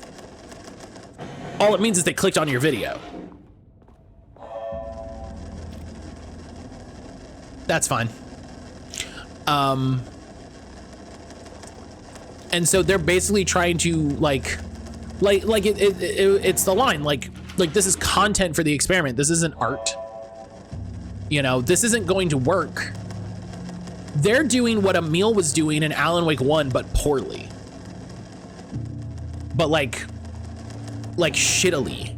All it means is they clicked on your video. That's fine. And so they're basically trying to it's the line, like this is content for the experiment. This isn't art. You know, this isn't going to work. They're doing what Emil was doing in Alan Wake 1, but poorly. But like shittily.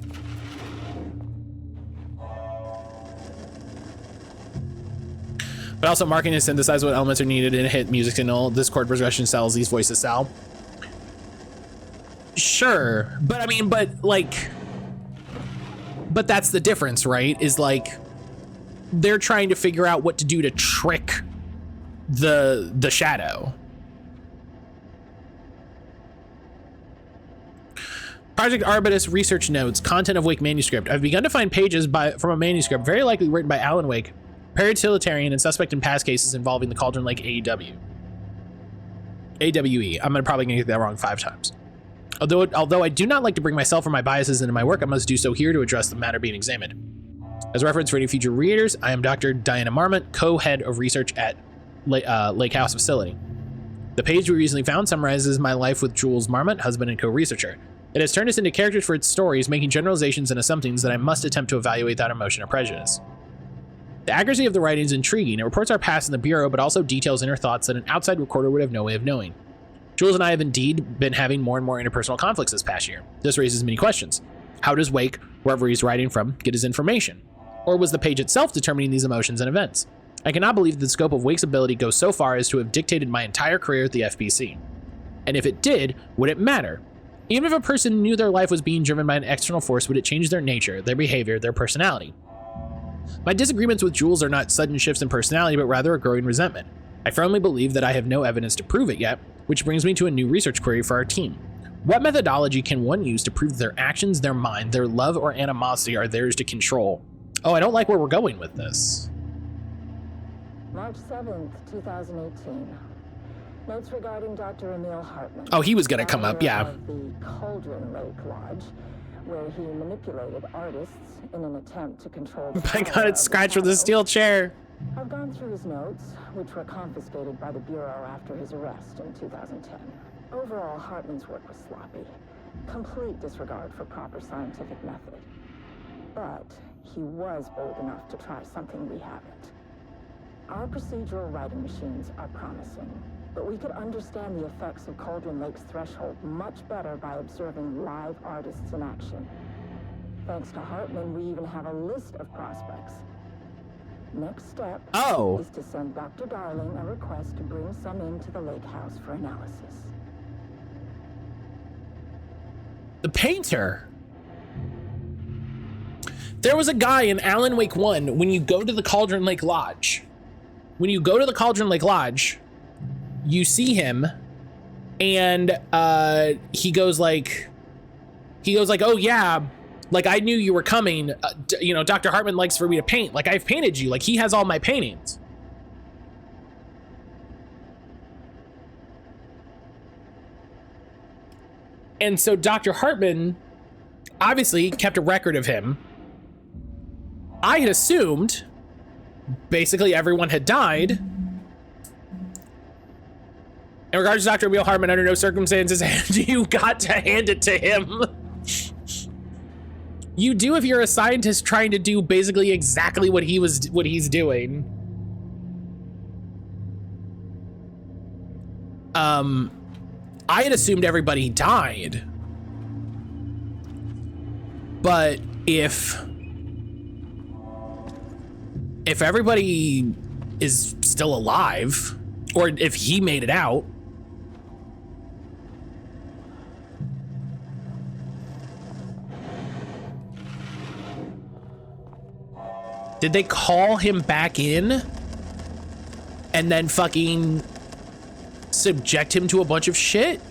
But also marking to synthesize what elements are needed in a hit music signal. This chord progression sells, these voices sell. Sure, but I mean, but that's the difference, right? Is like, they're trying to figure out what to do to trick the shadow. Project Arbutus research notes, content of Wake manuscript. I've begun to find pages from a manuscript, very likely written by Alan Wake, paratiliarian and suspect in past cases involving the Cauldron Lake AWE. I'm probably gonna get that wrong 5 times. Although I do not like to bring myself or my biases into my work, I must do so here to address the matter being examined. As reference for any future readers, I am Dr. Diana Marmont, co-head of research at Lake House facility. The page we recently found summarizes my life with Jules Marmont, husband and co-researcher. It has turned us into characters for its stories, making generalizations and assumptions that I must attempt to evaluate without emotion or prejudice. The accuracy of the writing is intriguing. It reports our past in the Bureau, but also details inner thoughts that an outside recorder would have no way of knowing. Jules and I have indeed been having more and more interpersonal conflicts this past year. This raises many questions. How does Wake, wherever he's writing from, get his information? Or was the page itself determining these emotions and events? I cannot believe that the scope of Wake's ability goes so far as to have dictated my entire career at the FBC. And if it did, would it matter? Even if a person knew their life was being driven by an external force, would it change their nature, their behavior, their personality? My disagreements with Jules are not sudden shifts in personality, but rather a growing resentment. I firmly believe that I have no evidence to prove it yet, which brings me to a new research query for our team. What methodology can one use to prove that their actions, their mind, their love or animosity are theirs to control? Oh, I don't like where we're going with this. March 7th, 2018. Notes regarding Dr. Emil Hartman. Oh, he was gonna come up, yeah. Of the Cauldron Lake Lodge, where he manipulated artists in an attempt to control the I got it scratched with a steel chair. I've gone through his notes, which were confiscated by the Bureau after his arrest in 2010. Overall, Hartman's work was sloppy. Complete disregard for proper scientific method. But he was bold enough to try something we haven't. Our procedural writing machines are promising, but we could understand the effects of Cauldron Lake's threshold much better by observing live artists in action. Thanks to Hartman, we even have a list of prospects. Next step is to send Dr. Darling a request to bring some into the lake house for analysis. The painter. There was a guy in Alan Wake 1 when you go to the Cauldron Lake Lodge. When you go to the Cauldron Lake Lodge, you see him and he goes like, oh yeah, like I knew you were coming. You know, Dr. Hartman likes for me to paint. Like I've painted you. Like he has all my paintings. And so Dr. Hartman obviously kept a record of him. I had assumed basically everyone had died. In regards to Dr. Emil Hartman, under no circumstances you got to hand it to him. You do if you're a scientist trying to do basically exactly what he's doing. I had assumed everybody died. But if everybody is still alive, or if he made it out, did they call him back in and then fucking subject him to a bunch of shit?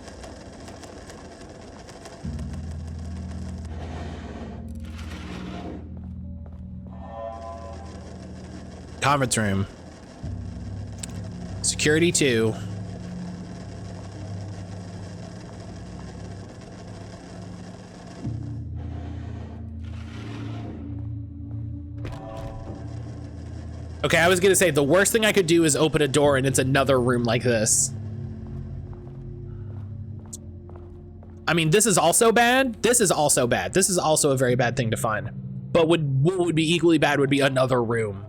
Conference room. Security 2. Okay, I was gonna say the worst thing I could do is open a door and it's another room like this. I mean, this is also bad. This is also bad. This is also a very bad thing to find. But what would be equally bad would be another room.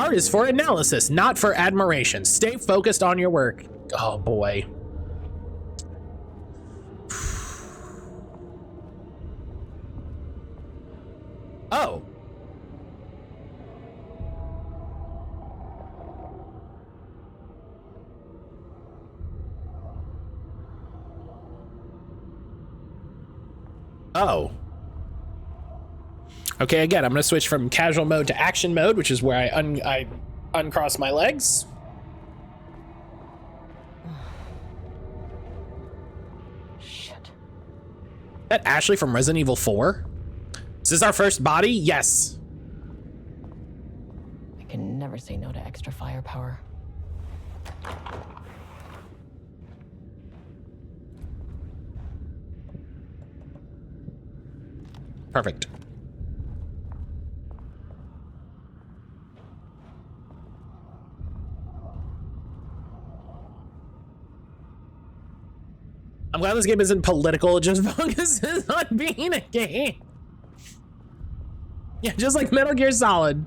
Art is for analysis, not for admiration. Stay focused on your work. Oh boy. Oh. Oh. Okay, again, I'm gonna switch from casual mode to action mode, which is where I uncross my legs. Shit. That Ashley from Resident Evil 4? Is this our first body? Yes. I can never say no to extra firepower. Perfect. I'm glad this game isn't political, it just focuses on being a game. Yeah, just like Metal Gear Solid.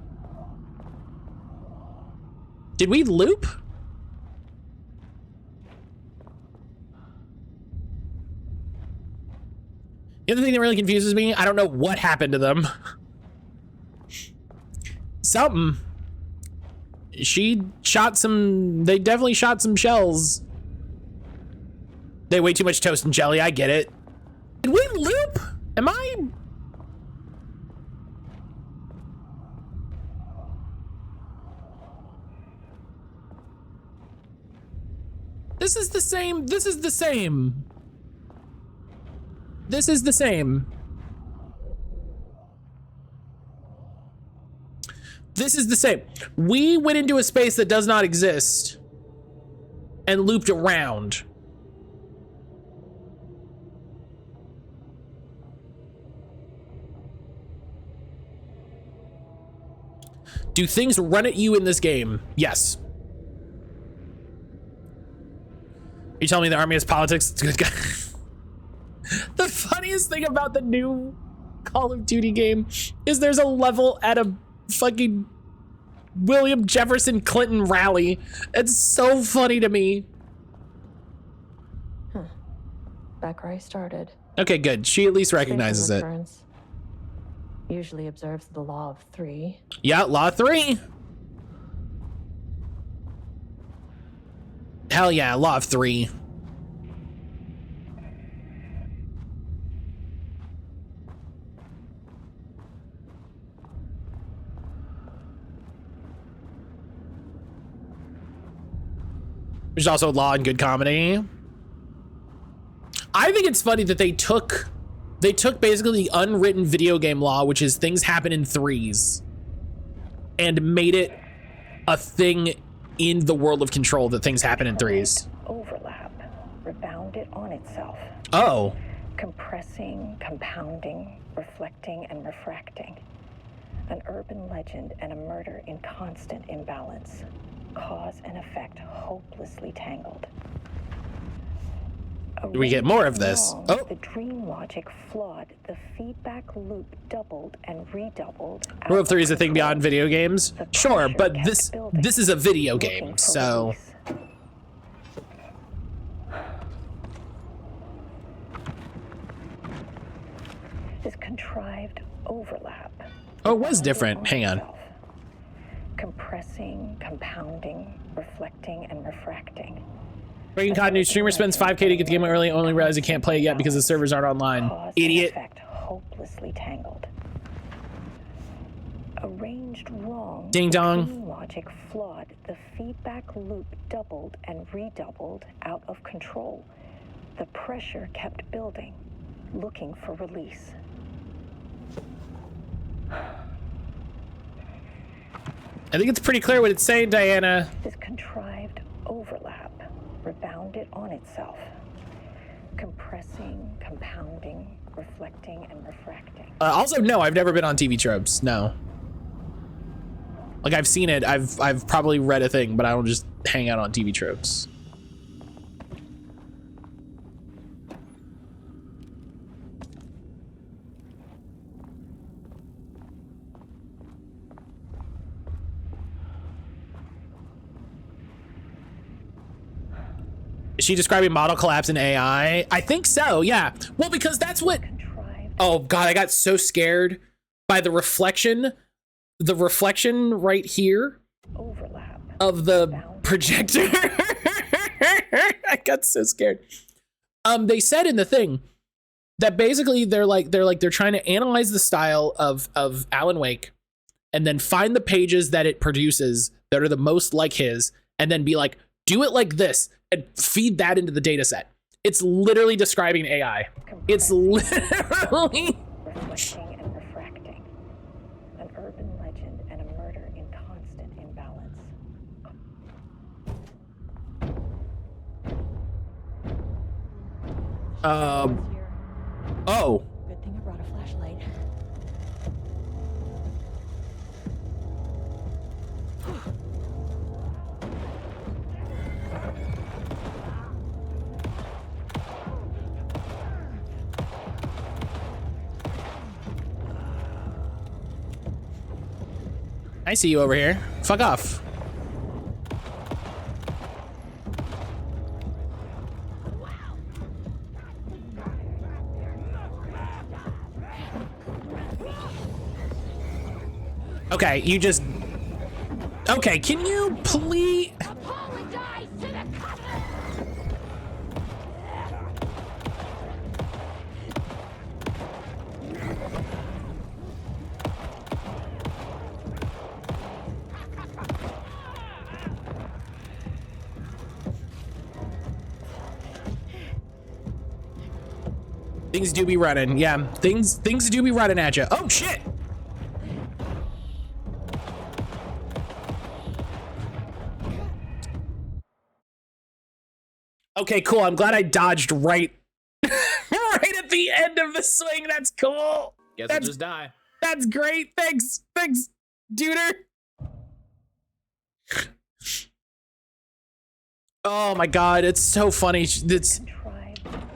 Did we loop? The other thing that really confuses me, I don't know what happened to them. Something. She shot some, they definitely shot some shells. They way too much toast and jelly, I get it. Did we loop? Am I? This is the same, this is the same. This is the same. This is the same. We went into a space that does not exist and looped around. Do things run at you in this game? Yes. You tell me the army has politics? It's good guy. The funniest thing about the new Call of Duty game is there's a level at a fucking William Jefferson Clinton rally. It's so funny to me. Huh. Back where I started. Okay, good. She at least recognizes it. Usually observes the law of 3. Yeah, law 3. Hell yeah, law of 3. There's also law and good comedy. I think it's funny that they took basically the unwritten video game law, which is things happen in 3s, and made it a thing in the world of Control that things happen in 3s. Overlap, rebound it on itself. Oh. Compressing, compounding, reflecting, and refracting. An urban legend and a murder in constant imbalance. Cause and effect hopelessly tangled. Do we get more of this? Oh. The dream logic flawed. The feedback loop doubled and redoubled. Rule of 3 is a thing beyond video games. Sure, but this is a video game, so. This contrived overlap. Oh, it was different. Hang on. Compressing, compounding, reflecting, and refracting. Breaking continuity. Streamer spends 5K to get the game early, only realize he can't play it yet because the servers aren't online. Idiot. Effect hopelessly tangled. Arranged wrong. Ding dong. Dream logic flawed. The feedback loop doubled and redoubled out of control. The pressure kept building, looking for release. I think it's pretty clear what it's saying, Diana. This contrived overlap rebounded on itself. Compressing, compounding, reflecting, and refracting. Also, no, I've never been on TV tropes. No. Like, I've seen it. I've probably read a thing, but I don't just hang out on TV tropes. Is she describing model collapse in AI? I think so, yeah. Well, because that's what... Oh, God, I got so scared by the reflection right here of the projector. I got so scared. They said in the thing that basically they're trying to analyze the style of Alan Wake and then find the pages that it produces that are the most like his, and then be like, do it like this, and feed that into the data set. It's literally describing AI. It's literally reflecting and refracting. An urban legend and a murder in constant imbalance. Oh. Good thing I brought a flashlight. I see you over here. Fuck off. Okay, you just... Okay, can you please... Apologize to the Things do be running. Yeah, things do be running at you. Oh, shit! Okay, cool. I'm glad I dodged right at the end of the swing. That's cool. Guess I'll just die. That's great. Thanks, Duder. Oh my God, it's so funny. It's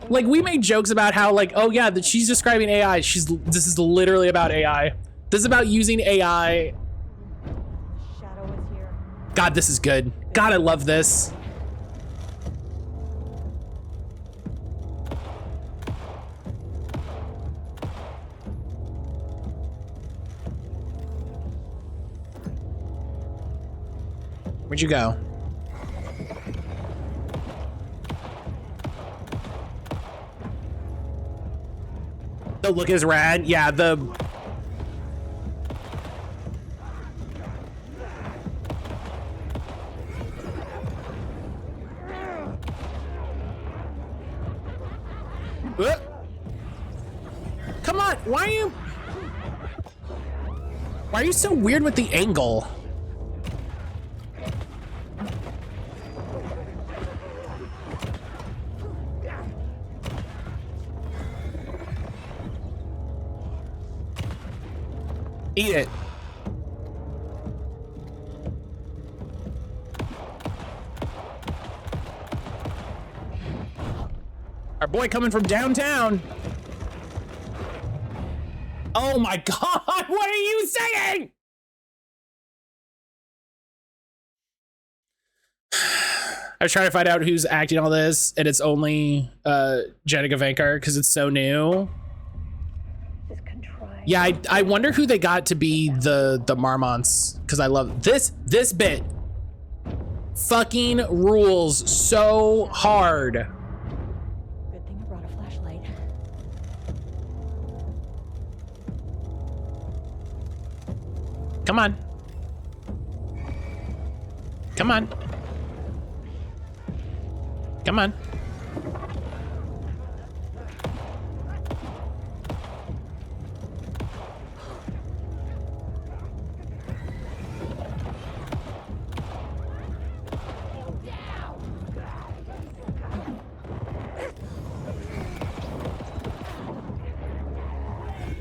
like, we made jokes about how, like, oh yeah, that she's describing AI. This is literally about AI. This is about using AI. Shadow is here. God, this is good. God, I love this. Where'd you go? The look is rad. Yeah, the... Come on, why are you so weird with the angle? Eat it. Our boy coming from downtown. Oh my God, what are you saying? I was trying to find out who's acting all this, and it's only Jenica Vankar because it's so new. Yeah, I wonder who they got to be the Marmonts, because I love this bit. Fucking rules so hard. Good thing I brought a flashlight. Come on. Come on. Come on.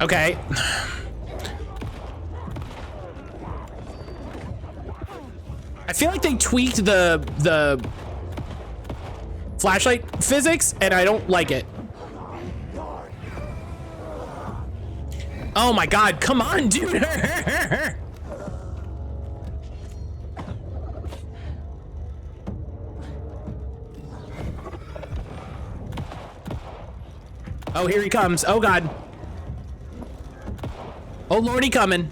Okay. I feel like they tweaked the flashlight physics, and I don't like it. Oh my God, come on, dude. Oh, here he comes. Oh, God. Oh, Lord, he coming.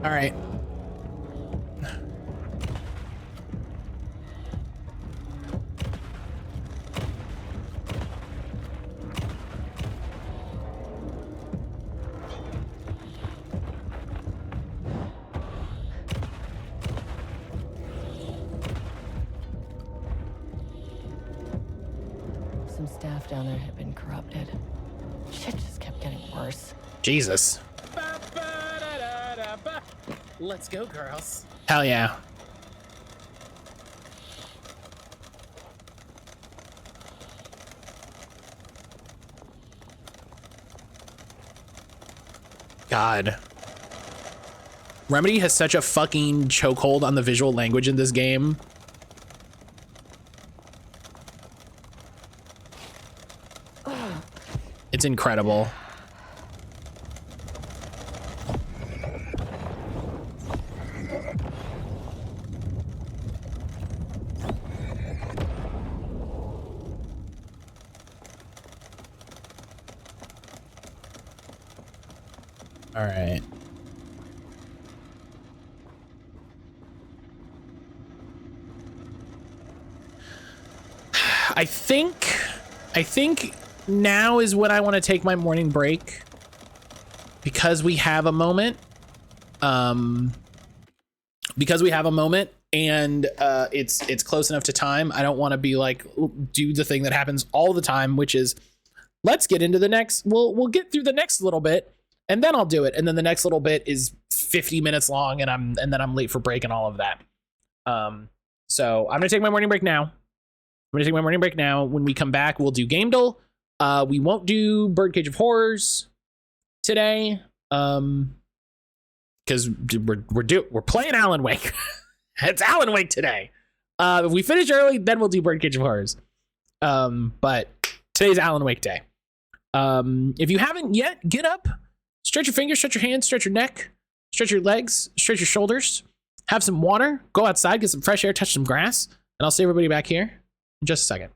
All right. Some staff down there had been corrupted. Shit just kept getting worse. Jesus. Let's go, girls. Hell yeah. God. Remedy has such a fucking chokehold on the visual language in this game. It's incredible. All right. I think now is when I want to take my morning break because we have a moment. Because we have a moment and it's close enough to time. I don't want to be like do the thing that happens all the time, which is let's get into the next. We'll get through the next little bit and then I'll do it. And then the next little bit is 50 minutes long and then I'm late for break and all of that. So I'm gonna take my morning break now. When we come back, we'll do Game Duel. We won't do Birdcage of Horrors today. Because we're playing Alan Wake. It's Alan Wake today. If we finish early, then we'll do Birdcage of Horrors. But today's Alan Wake day. If you haven't yet, get up, stretch your fingers, stretch your hands, stretch your neck, stretch your legs, stretch your shoulders, have some water, go outside, get some fresh air, touch some grass, and I'll see everybody back here in just a second.